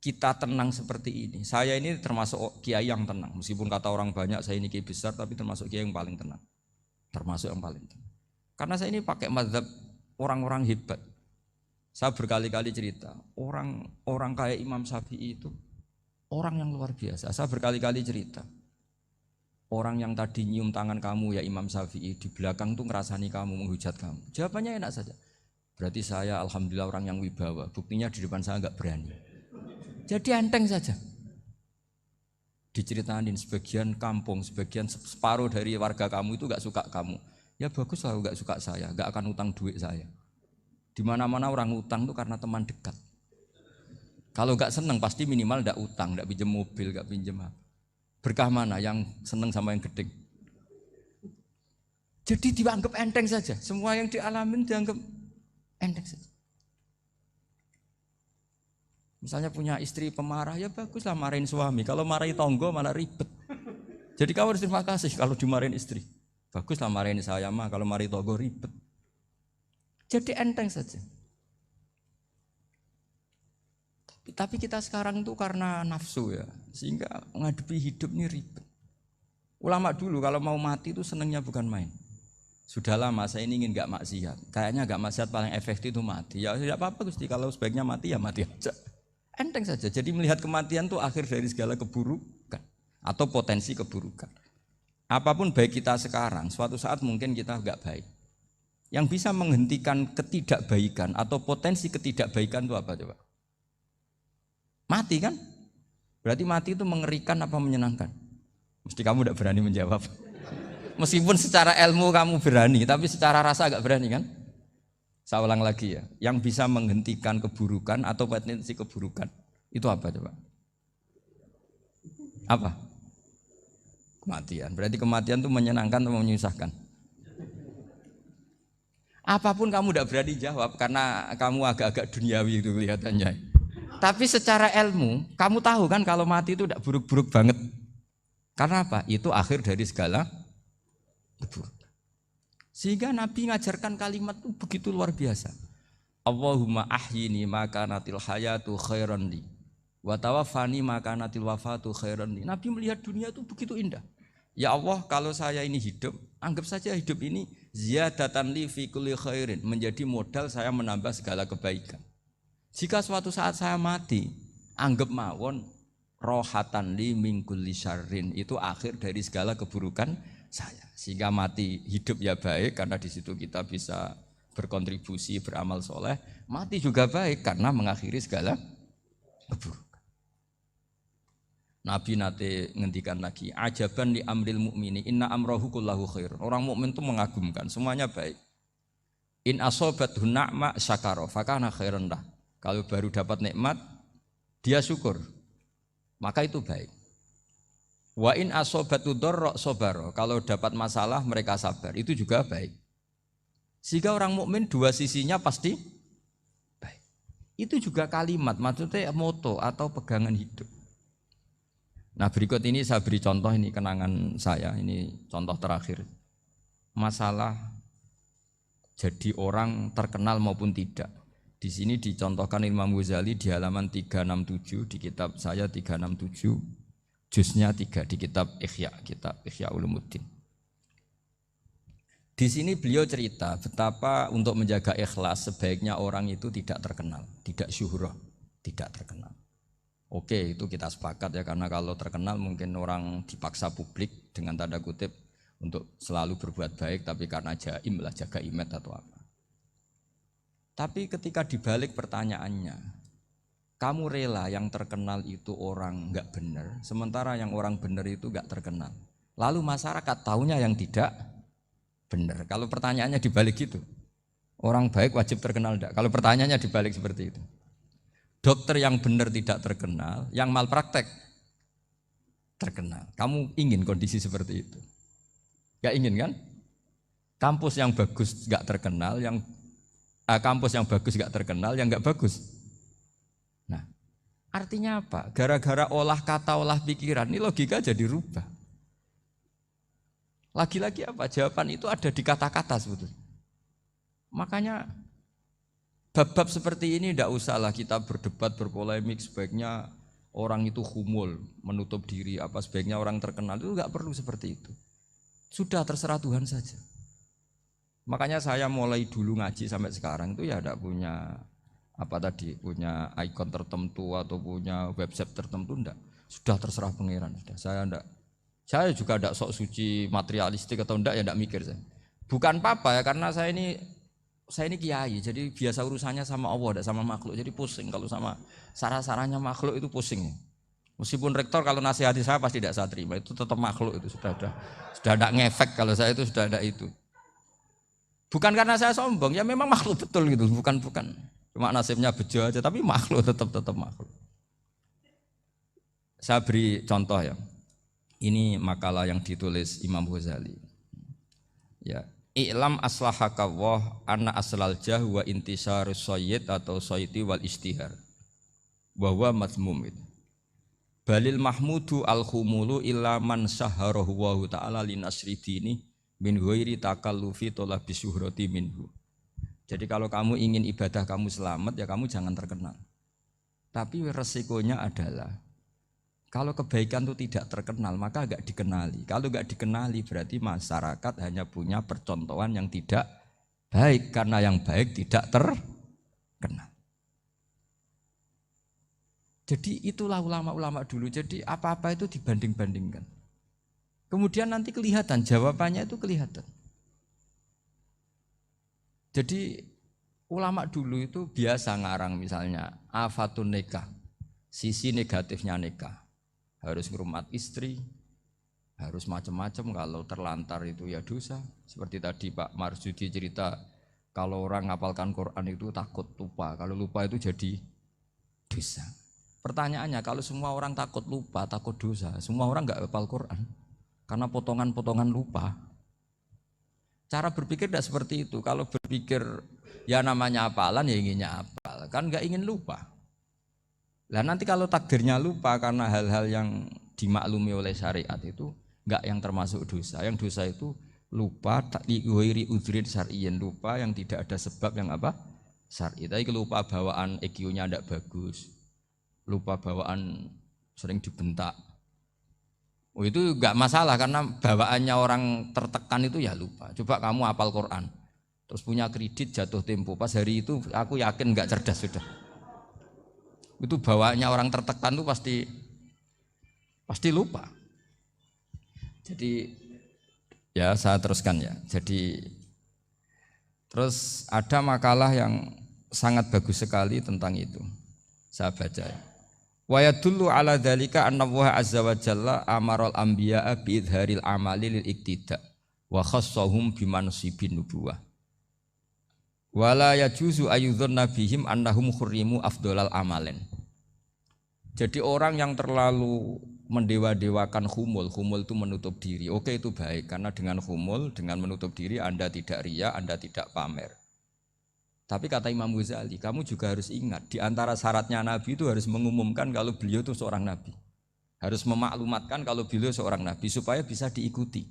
kita tenang seperti ini. Saya ini termasuk kiai yang tenang. Meskipun kata orang banyak saya ini kiai besar, tapi termasuk kiai yang paling tenang. Termasuk yang paling tenang. Karena saya ini pakai mazhab orang-orang hebat. Saya berkali-kali cerita, orang kayak Imam Syafi'i itu orang yang luar biasa. Saya berkali-kali cerita, orang yang tadi nyium tangan kamu ya Imam Syafi'i, di belakang tuh ngerasani kamu, menghujat kamu. Jawabannya enak saja. Berarti saya alhamdulillah orang yang wibawa. Buktinya di depan saya enggak berani. Jadi enteng saja. Diceritain sebagian kampung, sebagian separuh dari warga kamu itu enggak suka kamu. Ya bagus lah enggak suka saya, enggak akan utang duit saya. Di mana-mana orang utang itu karena teman dekat. Kalau enggak seneng pasti minimal enggak utang, enggak pinjam mobil, enggak pinjam apa. Berkah mana yang seneng sama yang gede. Jadi dianggap enteng saja. Semua yang dialamin dianggap enteng saja. Misalnya punya istri pemarah, ya baguslah marahin suami. Kalau marahin tonggo malah ribet. Jadi kamu harus terima kasih kalau dimarahin istri. Baguslah marahin saya mah, kalau marahin tonggo ribet. Jadi enteng saja. Tapi kita sekarang itu karena nafsu ya, sehingga menghadapi hidup ini ribet. Ulama dulu kalau mau mati itu senangnya bukan main. Sudah lama saya ini ingin gak maksiat. Kayaknya gak maksiat paling efektif itu mati. Ya tidak apa-apa Gusti, kalau sebaiknya mati ya mati aja. Enteng saja. Jadi melihat kematian itu akhir dari segala keburukan atau potensi keburukan. Apapun baik kita sekarang, suatu saat mungkin kita enggak baik. Yang bisa menghentikan ketidakbaikan atau potensi ketidakbaikan itu apa coba? Mati kan? Berarti mati itu mengerikan apa menyenangkan? Mesti kamu enggak berani menjawab. Meskipun secara ilmu kamu berani, tapi secara rasa enggak berani kan? Saya ulang lagi ya, yang bisa menghentikan keburukan atau potensi keburukan itu apa coba? Apa? Kematian. Berarti kematian itu menyenangkan atau menyusahkan? Apapun kamu tidak berani jawab karena kamu agak-agak duniawi itu kelihatannya. Tapi secara ilmu, kamu tahu kan kalau mati itu tidak buruk-buruk banget. Karena apa? Itu akhir dari segala keburukan. Sehingga Nabi ngajarkan kalimat itu begitu luar biasa. Allahumma ahyini maka natil hayatu khairan li wa tawaffani maka natil wafatu khairan li. Nabi melihat dunia itu begitu indah. Ya Allah, kalau saya ini hidup, anggap saja hidup ini ziyadatan li fi kulli khairin, menjadi modal saya menambah segala kebaikan. Jika suatu saat saya mati, anggap mawon rohatan li min kulli syarrin, itu akhir dari segala keburukan saya. Sehingga mati hidup ya baik karena di situ kita bisa berkontribusi beramal soleh. Mati juga baik karena mengakhiri segala keburukan. Nabi nate ngendikan lagi, ajaban li amril mukmini inna amrohu kullahu khair. Orang mukmin itu mengagumkan, semuanya baik. In asobathu na'ma syakara fakana khairan lah. Kalau baru dapat nikmat dia syukur, maka itu baik. Wa in asobatu dharra sabara, kalau dapat masalah mereka sabar, itu juga baik. Sehingga orang mukmin dua sisinya pasti baik. Itu juga kalimat, maksudnya moto atau pegangan hidup. Nah berikut ini saya beri contoh, ini kenangan saya, ini contoh terakhir. Masalah jadi orang terkenal maupun tidak. Di sini dicontohkan Imam Ghazali di halaman 367 di kitab saya 367. Juznya 3 di kitab Ihya Ulumuddin. Di sini beliau cerita betapa untuk menjaga ikhlas sebaiknya orang itu tidak terkenal, tidak syuhrah, tidak terkenal. Oke, itu kita sepakat ya, karena kalau terkenal mungkin orang dipaksa publik dengan tanda kutip untuk selalu berbuat baik, tapi karena jaim lah, jaga image atau apa. Tapi ketika dibalik pertanyaannya, kamu rela yang terkenal itu orang enggak benar, sementara yang orang benar itu enggak terkenal. Lalu masyarakat taunya yang tidak benar. Kalau pertanyaannya dibalik gitu, orang baik wajib terkenal enggak? Kalau pertanyaannya dibalik seperti itu. Dokter yang benar tidak terkenal, yang malpraktek terkenal. Kamu ingin kondisi seperti itu? Enggak ingin kan? Kampus yang bagus enggak terkenal, kampus yang bagus enggak terkenal, yang enggak bagus. Artinya apa? Gara-gara olah kata, olah pikiran, ini logika jadi rubah. Lagi-lagi apa? Jawaban itu ada di kata-kata sebetulnya. Makanya bab-bab seperti ini tidak usahlah kita berdebat, berpolemik, sebaiknya orang itu humul, menutup diri, apa sebaiknya orang terkenal, itu nggak perlu seperti itu. Sudah terserah Tuhan saja. Makanya saya mulai dulu ngaji sampai sekarang itu ya tidak punya punya ikon tertentu atau punya website tertentu, enggak. Sudah terserah pangeran. Sudah. Saya juga tidak sok suci materialistik atau enggak, ya enggak mikir saya. Bukan apa-apa ya, karena saya ini kiai, jadi biasa urusannya sama Allah, tidak sama makhluk. Jadi pusing kalau sama sarah-sarahnya makhluk itu pusing. Meskipun rektor kalau nasihati saya pasti tidak saya terima, itu tetap makhluk, itu sudah tidak ngefek kalau saya itu sudah ada itu. Bukan karena saya sombong, ya memang makhluk betul gitu, bukan. Cuma nasibnya bejo aja, tapi makhluk tetap makhluk. Saya beri contoh ya. Ini makalah yang ditulis Imam Ghazali. Ya, i'lam aslahaka Allah anna aslal jah wa intisarus sayyid atau sayyidi wal istihar. Wa huwa mazmum itu. Balil mahmudu al-khumulu illa man sahharahu wa ta'ala linasri dini min ghairi takallufi talabi syuhrati minhu. Jadi kalau kamu ingin ibadah kamu selamat, ya kamu jangan terkenal. Tapi resikonya adalah kalau kebaikan itu tidak terkenal, maka enggak dikenali. Kalau enggak dikenali berarti masyarakat hanya punya percontohan yang tidak baik, karena yang baik tidak terkenal. Jadi itulah ulama-ulama dulu. Jadi apa-apa itu dibanding-bandingkan. Kemudian nanti kelihatan, jawabannya itu kelihatan. Jadi ulama dulu itu biasa ngarang misalnya afatun nikah, sisi negatifnya nikah, harus ngurmat istri, harus macam-macam, kalau terlantar itu ya dosa. Seperti tadi Pak Marsudi cerita, kalau orang ngapalkan Quran itu takut lupa, kalau lupa itu jadi dosa. Pertanyaannya, kalau semua orang takut lupa, takut dosa, semua orang nggak hafal Quran karena potongan-potongan lupa. Cara berpikir tidak seperti itu. Kalau berpikir ya namanya hafalan ya inginnya hafal, kan nggak ingin lupa. Lah nanti kalau takdirnya lupa karena hal-hal yang dimaklumi oleh syariat itu nggak yang termasuk dosa. Yang dosa itu lupa liwiri udhrin syar'iyyin, lupa yang tidak ada sebab yang apa? Syar'i. Tapi lupa bawaan EQ-nya tidak bagus, lupa bawaan sering dibentak. Oh itu enggak masalah karena bawaannya orang tertekan itu ya lupa. Coba kamu hafal Quran, terus punya kredit jatuh tempo, pas hari itu aku yakin enggak cerdas sudah. Itu bawaannya orang tertekan itu pasti lupa. Jadi ya saya teruskan ya. Jadi terus ada makalah yang sangat bagus sekali tentang itu. Saya baca ya. Wa yadullu ala dzalika anna Allah azza wa jalla amaral anbiya'a bi idharil amali lil iktida wa khassahum bi mansibin nubuwah. Wa la yajuzu ayyudhanna bihim annahum khurrimu afdhalal amalen. Jadi orang yang terlalu mendewa-dewakan khumul itu menutup diri. Oke, itu baik karena dengan khumul, dengan menutup diri Anda tidak riya, Anda tidak pamer. Tapi kata Imam Ghazali, kamu juga harus ingat, di antara syaratnya Nabi itu harus mengumumkan kalau beliau itu seorang Nabi. Harus memaklumatkan kalau beliau seorang Nabi supaya bisa diikuti.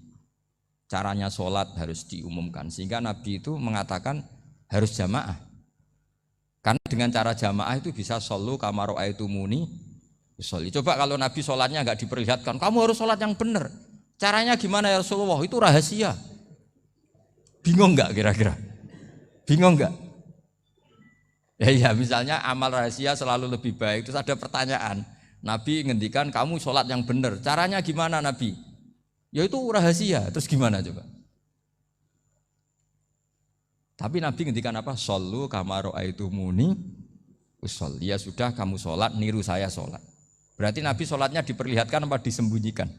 Caranya sholat harus diumumkan, sehingga Nabi itu mengatakan harus jamaah. Karena dengan cara jamaah itu bisa shollu kama ra'aitumuni usolli. Coba kalau Nabi sholatnya enggak diperlihatkan, kamu harus sholat yang benar. Caranya gimana ya Rasulullah? Itu rahasia. Bingung enggak kira-kira? Bingung enggak? Ya misalnya amal rahasia selalu lebih baik. Terus ada pertanyaan, Nabi ngendikan kamu sholat yang benar, caranya gimana Nabi? Ya itu rahasia, terus gimana coba? Tapi Nabi ngendikan apa? Shollu kama ra'aitumuni usolli. Ya sudah kamu sholat, niru saya sholat. Berarti Nabi sholatnya diperlihatkan apa disembunyikan?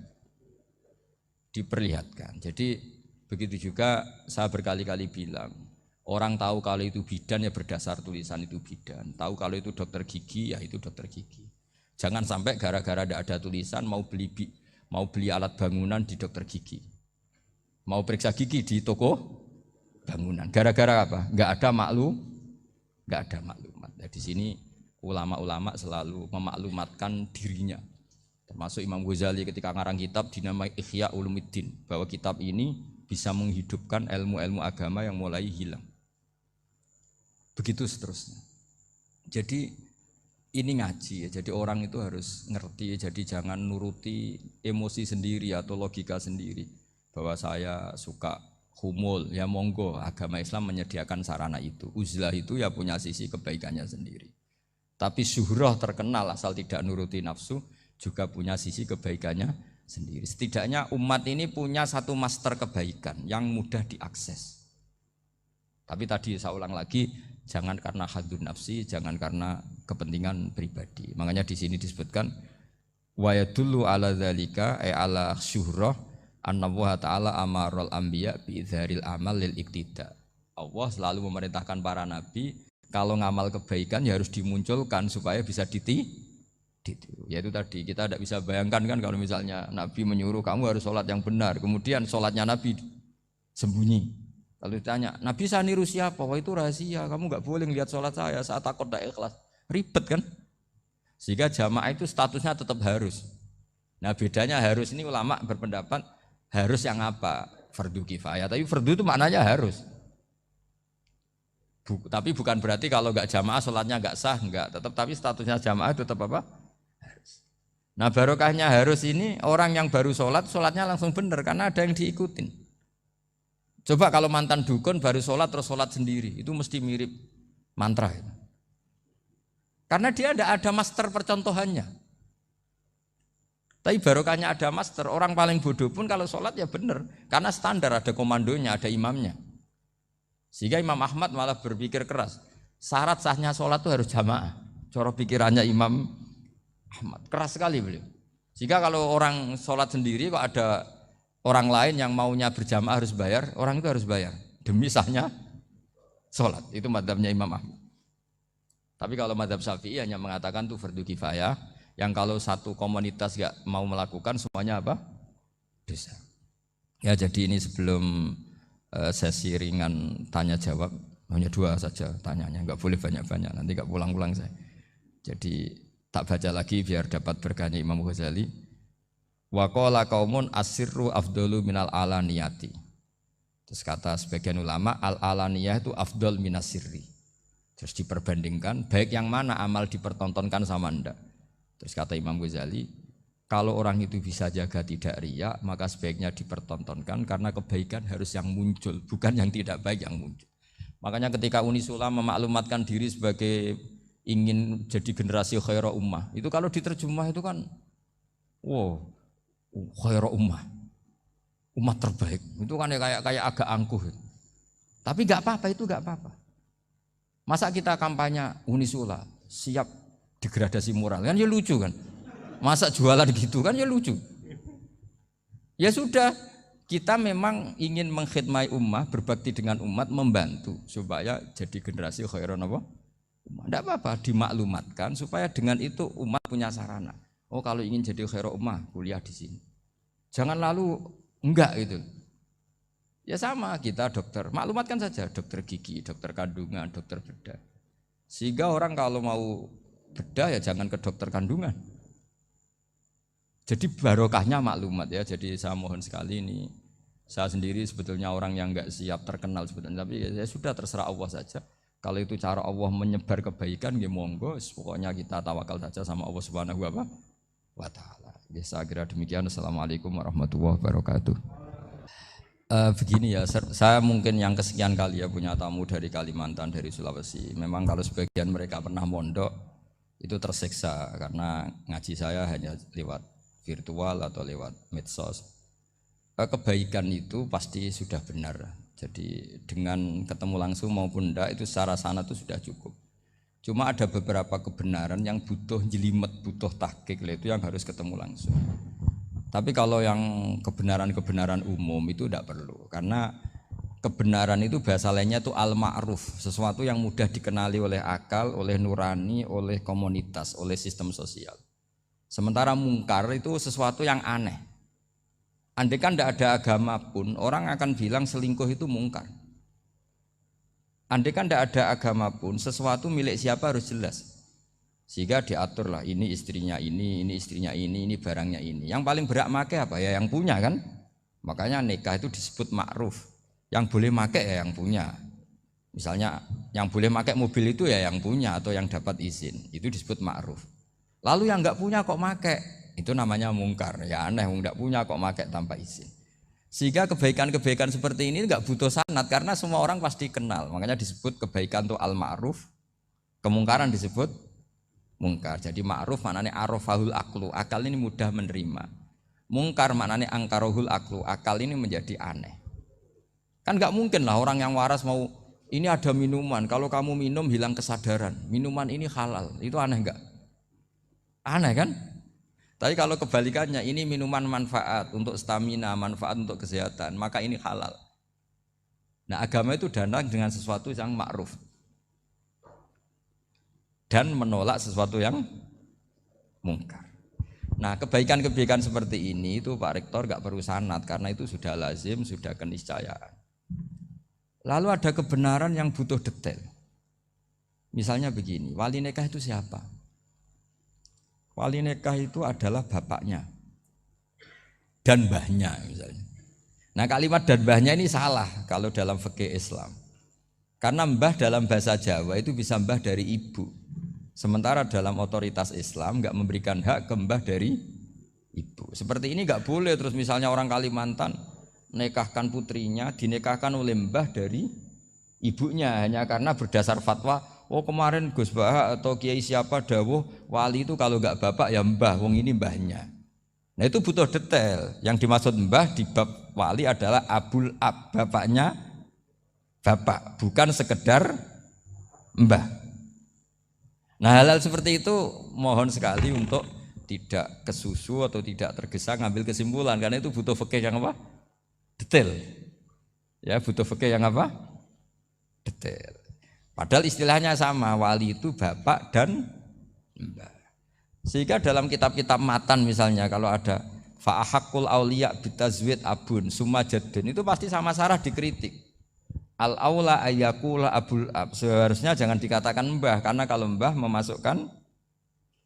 Diperlihatkan. Jadi begitu juga saya berkali-kali bilang, orang tahu kalau itu bidan ya berdasar tulisan itu bidan. Tahu kalau itu dokter gigi ya itu dokter gigi. Jangan sampai gara-gara tidak ada tulisan mau beli alat bangunan di dokter gigi. Mau periksa gigi di toko bangunan. Gara-gara apa? Enggak ada maklumat. Nah, di sini ulama-ulama selalu memaklumatkan dirinya. Termasuk Imam Ghazali ketika ngarang kitab dinamai Ihya Ulumuddin, bahwa kitab ini bisa menghidupkan ilmu-ilmu agama yang mulai hilang. Begitu seterusnya. Jadi ini ngaji ya, jadi orang itu harus ngerti, jadi jangan nuruti emosi sendiri atau logika sendiri. Bahwa saya suka humul, ya monggo, agama Islam menyediakan sarana itu. Uzlah itu ya punya sisi kebaikannya sendiri. Tapi syuhrah terkenal asal tidak nuruti nafsu, juga punya sisi kebaikannya sendiri. Setidaknya umat ini punya satu master kebaikan yang mudah diakses. Tapi tadi saya ulang lagi, jangan karena hadun nafsi, jangan karena kepentingan pribadi. Makanya di sini disebutkan wa yadullu ala dzalika ay ala syuhrah anna Allah taala amarul anbiya bi izharil amal lil iktida. Allah selalu memerintahkan para nabi kalau ngamal kebaikan ya harus dimunculkan supaya bisa ditiru. Yaitu tadi kita tidak bisa bayangkan kan kalau misalnya Nabi menyuruh kamu harus sholat yang benar, kemudian sholatnya Nabi sembunyi. Lalu ditanya, Nabi saya niru siapa? Wah itu rahasia, kamu nggak boleh lihat sholat saya, saat takut tidak ikhlas. Ribet kan? Sehingga jamaah itu statusnya tetap harus. Nah bedanya harus ini ulama berpendapat harus yang apa? Fardu kifayah, tapi fardu itu maknanya harus. Tapi bukan berarti kalau nggak jamaah sholatnya nggak sah, nggak. Tapi statusnya jamaah tetap apa? Nah barokahnya harus ini orang yang baru sholat, sholatnya langsung benar karena ada yang diikutin. Coba kalau mantan dukun baru sholat terus sholat sendiri, itu mesti mirip mantra. Karena dia tidak ada master percontohannya. Tapi barokahnya ada master, orang paling bodoh pun kalau sholat ya benar. Karena standar ada komandonya, ada imamnya. Sehingga Imam Ahmad malah berpikir keras, syarat sahnya sholat itu harus jamaah. Cara pikirannya Imam Ahmad keras sekali beliau. Jika kalau orang sholat sendiri kok ada orang lain yang maunya berjamaah harus bayar, orang itu harus bayar demi sahnya sholat. Itu madzhabnya Imam Ahmad. Tapi kalau madzhab Syafi'i hanya mengatakan itu fardu kifayah, yang kalau satu komunitas gak mau melakukan semuanya apa? Dosa. Ya jadi ini sebelum sesi ringan tanya jawab, hanya 2 saja tanyanya, nggak boleh banyak-banyak, nanti nggak pulang-pulang saya. Jadi tak baca lagi biar dapat berkahnya Imam Ghazali. Wa qala qaumun asirru afdalu minal alaniyati. Terus kata sebagian ulama al alaniyah itu afdal minas sirri. Terus diperbandingkan baik yang mana amal dipertontonkan sama ndak. Terus kata Imam Ghazali, kalau orang itu bisa jaga tidak riya, maka sebaiknya dipertontonkan karena kebaikan harus yang muncul, bukan yang tidak baik yang muncul. Makanya ketika Unisula memaklumatkan diri sebagai ingin jadi generasi khairah ummah, itu kalau diterjemah itu kan wow, khairah ummah, umat terbaik. Itu kan kayak agak angkuh. Tapi enggak apa-apa, itu enggak apa-apa. Masa kita kampanye Unisula siap degradasi moral, kan ya lucu kan. Masa jualan gitu kan ya lucu. Ya sudah, kita memang ingin mengkhidmati ummah, berbakti dengan umat, membantu supaya jadi generasi khairan apa? Tidak apa-apa, dimaklumatkan supaya dengan itu umat punya sarana. Oh kalau ingin jadi khairan ummah, kuliah di sini. Jangan lalu enggak gitu. Ya sama kita dokter, maklumatkan saja dokter gigi, dokter kandungan, dokter bedah. Sehingga orang kalau mau bedah ya jangan ke dokter kandungan. Jadi barokahnya maklumat ya. Jadi saya mohon sekali ini, saya sendiri sebetulnya orang yang enggak siap terkenal sebetulnya, tapi ya sudah terserah Allah saja. Kalau itu cara Allah menyebar kebaikan, ya monggo. Pokoknya kita tawakal saja sama Allah Subhanahu wa Ta'ala. Ya, saya kira demikian. Assalamualaikum warahmatullahi wabarakatuh. Begini ya, saya mungkin yang kesekian kali ya punya tamu dari Kalimantan, dari Sulawesi. Memang kalau sebagian mereka pernah mondok itu tersiksa karena ngaji saya hanya lewat virtual atau lewat medsos. Kebaikan itu pasti sudah benar. Jadi dengan ketemu langsung maupun enggak itu secara sana itu sudah cukup. Cuma ada beberapa kebenaran yang butuh jelimet, butuh tahqiq, itu yang harus ketemu langsung. Tapi kalau yang kebenaran-kebenaran umum itu tidak perlu, karena kebenaran itu bahasa lainnya itu al-ma'ruf, sesuatu yang mudah dikenali oleh akal, oleh nurani, oleh komunitas, oleh sistem sosial. Sementara mungkar itu sesuatu yang aneh. Andai kan tidak ada agama pun, orang akan bilang selingkuh itu mungkar. Andai kan tidak ada agama pun, sesuatu milik siapa harus jelas. Sehingga diaturlah ini istrinya ini istrinya ini barangnya ini. Yang paling berhak make apa ya yang punya kan. Makanya nikah itu disebut ma'ruf. Yang boleh make ya yang punya. Misalnya yang boleh make mobil itu ya yang punya atau yang dapat izin. Itu disebut ma'ruf. Lalu yang enggak punya kok make, itu namanya mungkar. Ya aneh, enggak punya kok make tanpa izin. Sehingga kebaikan-kebaikan seperti ini enggak butuh sanad karena semua orang pasti kenal. Makanya disebut kebaikan itu al-ma'ruf, kemungkaran disebut mungkar. Jadi ma'ruf maknanya arafahul aklu, akal ini mudah menerima. Mungkar maknanya angkarohul aklu, akal ini menjadi aneh. Kan enggak mungkin lah orang yang waras mau ini ada minuman, kalau kamu minum hilang kesadaran. Minuman ini halal, itu aneh enggak? Aneh kan? Tapi kalau kebalikannya ini minuman manfaat untuk stamina, manfaat untuk kesehatan, maka ini halal. Nah agama itu datang dengan sesuatu yang ma'ruf dan menolak sesuatu yang mungkar. Nah kebaikan-kebaikan seperti ini itu Pak Rektor gak perlu sanad karena itu sudah lazim, sudah keniscayaan. Lalu ada kebenaran yang butuh detail. Misalnya begini, wali nikah itu siapa? Wali nikah itu adalah bapaknya dan mbahnya misalnya. Nah kalimat dan mbahnya ini salah kalau dalam fikih Islam. Karena mbah dalam bahasa Jawa itu bisa mbah dari ibu. Sementara dalam otoritas Islam enggak memberikan hak ke mbah dari ibu. Seperti ini enggak boleh terus misalnya orang Kalimantan nikahkan putrinya dinikahkan oleh mbah dari ibunya hanya karena berdasar fatwa. Oh kemarin Gus Bah atau Kiai siapa dawuh wali itu kalau enggak bapak ya mbah, wong ini mbahnya. Nah itu butuh detail. Yang dimaksud mbah di bab wali adalah abul ab, bapaknya bapak, bukan sekedar mbah. Nah hal-hal seperti itu mohon sekali untuk tidak kesusu atau tidak tergesa ngambil kesimpulan karena itu butuh fikih yang apa? Detail. Ya butuh fikih yang apa? Detail. Padahal istilahnya sama, wali itu bapak dan mbah. Sehingga dalam kitab-kitab matan misalnya kalau ada fa'ahakul auliya bitazwid abun summa jaddun itu pasti sama Sarah dikritik. Al-aula ayyakula abul ab. Seharusnya jangan dikatakan mbah karena kalau mbah memasukkan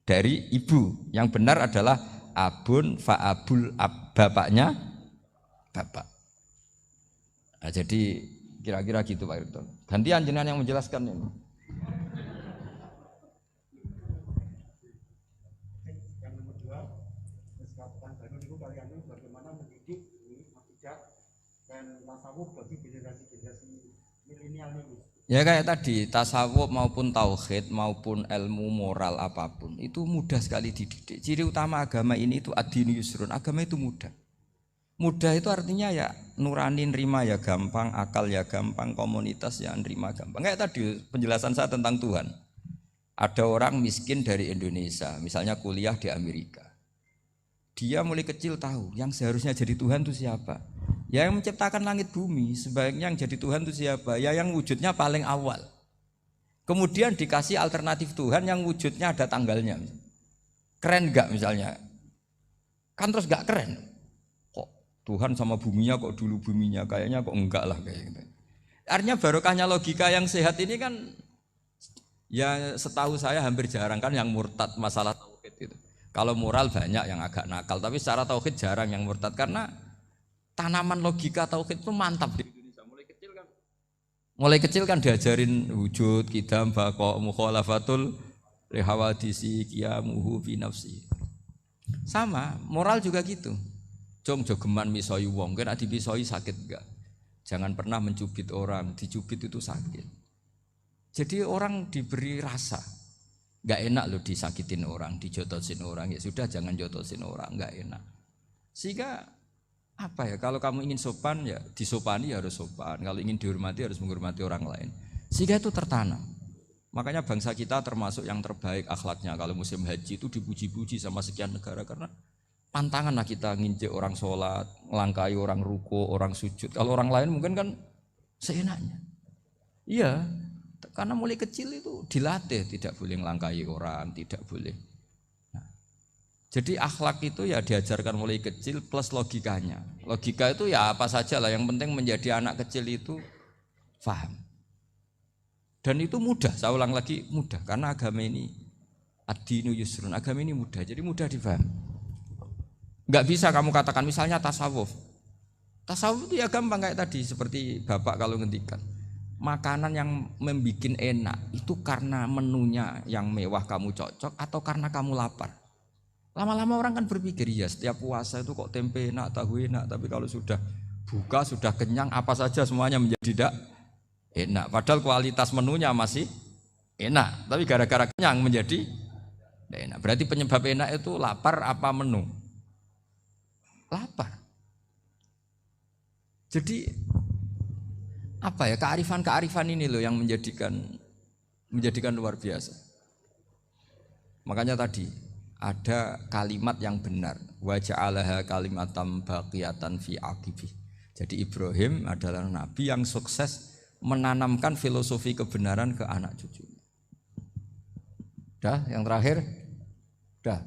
dari ibu. Yang benar adalah abun fa'abul ab, bapaknya bapak. Nah, jadi kira-kira gitu Pak Irto. Gantian jenengan yang menjelaskan ini. Yang nomor 2, Kesehatan Banu itu kalian bagaimana mendidik akidah dan tasawuf bagi generasi-generasi milenial ini. Ya kayak tadi, tasawuf maupun tauhid maupun ilmu moral apapun itu mudah sekali dididik. Ciri utama agama ini itu ad-dinu yusrun, agama itu mudah. Mudah itu artinya ya nurani nerima ya gampang, akal ya gampang, komunitas ya nerima gampang. Kayak tadi penjelasan saya tentang Tuhan. Ada orang miskin dari Indonesia, misalnya kuliah di Amerika. Dia mulai kecil tahu yang seharusnya jadi Tuhan itu siapa. Ya yang menciptakan langit bumi, sebaiknya yang jadi Tuhan itu siapa? Ya yang wujudnya paling awal. Kemudian dikasih alternatif Tuhan yang wujudnya ada tanggalnya. Keren enggak misalnya? Kan terus enggak keren. Tuhan sama buminya kok dulu buminya, kayaknya kok enggak lah kayak gitu. Artinya barokahnya logika yang sehat ini kan ya setahu saya hampir jarang kan yang murtad masalah tauhid itu. Kalau moral banyak yang agak nakal, tapi secara tauhid jarang yang murtad karena tanaman logika tauhid itu mantap di Indonesia. Mulai kecil kan diajarin wujud, qidam, baqa, mukhalafatul lihawadisi qiyamuhu fi nafsi. Sama, moral juga gitu. Jom jogeman misoi wong, kena dipisoi sakit enggak? Jangan pernah mencubit orang, dicubit itu sakit. Jadi orang diberi rasa, enggak enak loh disakitin orang, dijotosin orang, ya sudah jangan jotosin orang, enggak enak. Sehingga apa ya, kalau kamu ingin sopan ya disopani ya harus sopan, kalau ingin dihormati harus menghormati orang lain. Sehingga itu tertanam. Makanya bangsa kita termasuk yang terbaik akhlaknya. Kalau musim haji itu dipuji-puji sama sekian negara karena pantangan lah kita nginjek orang sholat, melangkai orang ruko, orang sujud. Kalau orang lain mungkin kan seenaknya. Iya, karena mulai kecil itu dilatih tidak boleh melangkai orang, tidak boleh. Nah, jadi akhlak itu ya diajarkan mulai kecil plus logikanya. Logika itu ya apa saja lah, yang penting menjadi anak kecil itu paham. Dan itu mudah, saya ulang lagi mudah karena agama ini Ad-dinu yusrun, agama ini mudah, jadi mudah difahami. Enggak bisa kamu katakan misalnya tasawuf. Tasawuf itu ya gampang kayak tadi, seperti Bapak kalau ngendikan. Makanan yang membuat enak itu karena menunya yang mewah kamu cocok atau karena kamu lapar. Lama-lama orang kan berpikir, ya setiap puasa itu kok tempe enak, tahu enak, tapi kalau sudah buka, sudah kenyang, apa saja semuanya menjadi tidak enak. Padahal kualitas menunya masih enak, tapi gara-gara kenyang menjadi tidak enak. Berarti penyebab enak itu lapar apa menu? Lapar. Jadi apa ya, kearifan-kearifan ini loh yang menjadikan luar biasa. Makanya tadi ada kalimat yang benar, wa ja'alaha kalimatam baqiyatan fi aqibi. Jadi Ibrahim adalah nabi yang sukses menanamkan filosofi kebenaran ke anak cucunya. Dah, yang terakhir? Dah.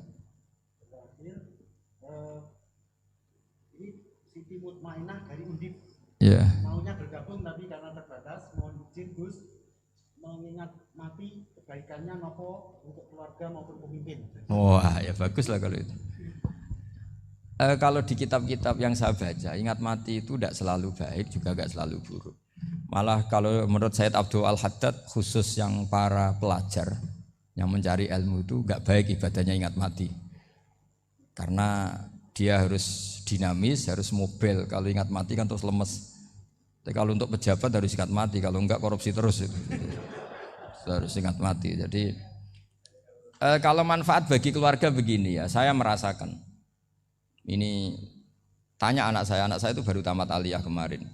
Ini Siti Mutmainah dari Undip. Yeah. Maunya bergabung tapi karena terbatas, mohon izin Gus mengingat mati kebaikannya nopo untuk keluarga maupun pemimpin. Wah, ya bagus lah kalau itu. Kalau di kitab-kitab yang saya baca, ingat mati itu tidak selalu baik, juga tidak selalu buruk. Malah kalau menurut Sayyid Abdul Al-Haddad, khusus yang para pelajar yang mencari ilmu itu nggak baik ibadahnya ingat mati. Karena dia harus dinamis, harus mobil. Kalau ingat mati kan terus lemes. Tapi kalau untuk pejabat harus ingat mati, kalau enggak korupsi terus itu. Harus ingat mati. Jadi kalau manfaat bagi keluarga begini ya, saya merasakan. Ini tanya anak saya itu baru tamat aliyah kemarin.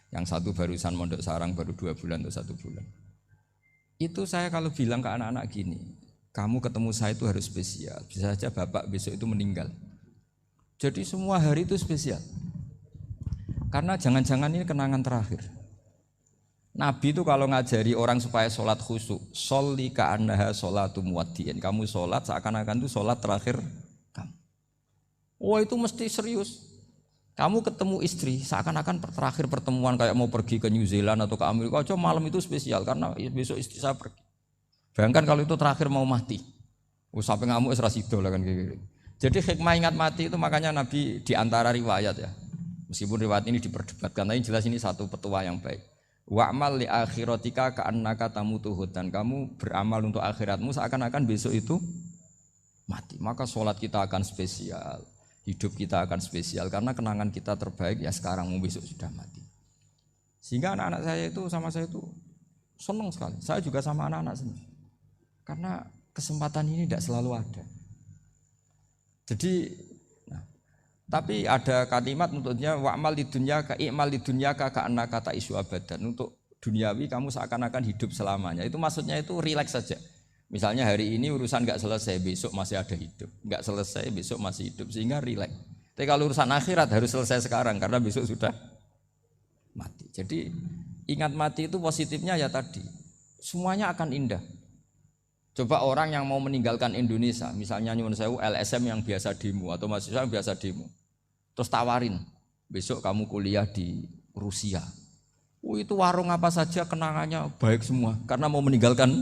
Yang satu barusan mondok sarang baru 2 bulan atau 1 bulan. Itu saya kalau bilang ke anak-anak gini, kamu ketemu saya itu harus spesial. Bisa saja bapak besok itu meninggal. Jadi semua hari itu spesial. Karena jangan-jangan ini kenangan terakhir. Nabi itu kalau ngajari orang supaya sholat khusyuk, sholli ka'annaha sholatu muwaddi'in. Kamu sholat seakan-akan itu sholat terakhir kamu. Oh itu mesti serius. Kamu ketemu istri seakan-akan terakhir pertemuan kayak mau pergi ke New Zealand atau ke Amerika. Aja malam itu spesial karena besok istri saya pergi. Bayangkan kalau itu terakhir mau mati. Sampai ngamuk serasido lah kan gitu. Jadi hikmah ingat mati itu makanya Nabi diantara riwayat ya. Meskipun riwayat ini diperdebatkan, tapi jelas ini satu petua yang baik. Wa'mal li akhiratika ka'annaka tamutu dan kamu beramal untuk akhiratmu seakan-akan besok itu mati. Maka sholat kita akan spesial, hidup kita akan spesial karena kenangan kita terbaik ya sekarang, mau besok sudah mati. Sehingga anak-anak saya itu sama saya itu senang sekali. Saya juga sama anak-anak senang. Karena kesempatan ini tidak selalu ada. Jadi tapi ada kalimat untuknya wa'mal lidunyaka i'mal lidunyaka ka'annaka ta'isu abadan. Untuk duniawi kamu seakan-akan hidup selamanya. Itu maksudnya itu rileks saja. Misalnya hari ini urusan enggak selesai, besok masih ada hidup. Enggak selesai, besok masih hidup sehingga rileks. Tapi kalau urusan akhirat harus selesai sekarang karena besok sudah mati. Jadi ingat mati itu positifnya ya tadi. Semuanya akan indah. Coba orang yang mau meninggalkan Indonesia, misalnya nyuwun sewu LSM yang biasa demo atau mahasiswa yang biasa demo. Terus tawarin, besok kamu kuliah di Rusia. Itu warung apa saja kenangannya baik semua karena mau meninggalkan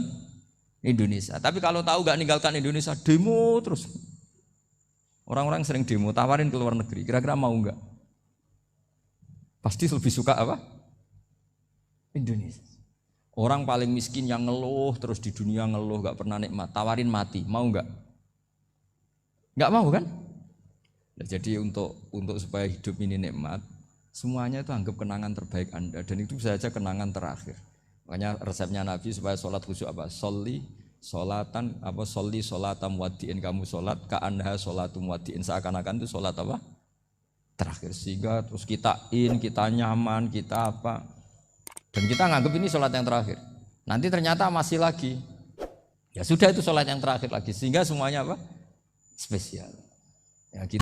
Indonesia. Tapi kalau tahu gak meninggalkan Indonesia, demo terus. Orang-orang sering demo, tawarin ke luar negeri. Kira-kira mau enggak? Pasti lebih suka apa? Indonesia. Orang paling miskin yang ngeluh terus di dunia ngeluh gak pernah nikmat, tawarin mati, mau enggak? Enggak mau kan? Nah, jadi untuk supaya hidup ini nikmat, semuanya itu anggap kenangan terbaik Anda dan itu bisa saja kenangan terakhir. Makanya resepnya Nabi supaya sholat khusyuk apa? Sholli sholatam wadi'in, kamu sholat ka'annaha sholatum wadi'in, seakan-akan itu sholat apa? Terakhir. Sehingga terus kita nyaman, kita apa? Dan kita nganggap ini sholat yang terakhir. Nanti ternyata masih lagi. Ya sudah itu sholat yang terakhir lagi. Sehingga semuanya apa? Spesial. Ya, kita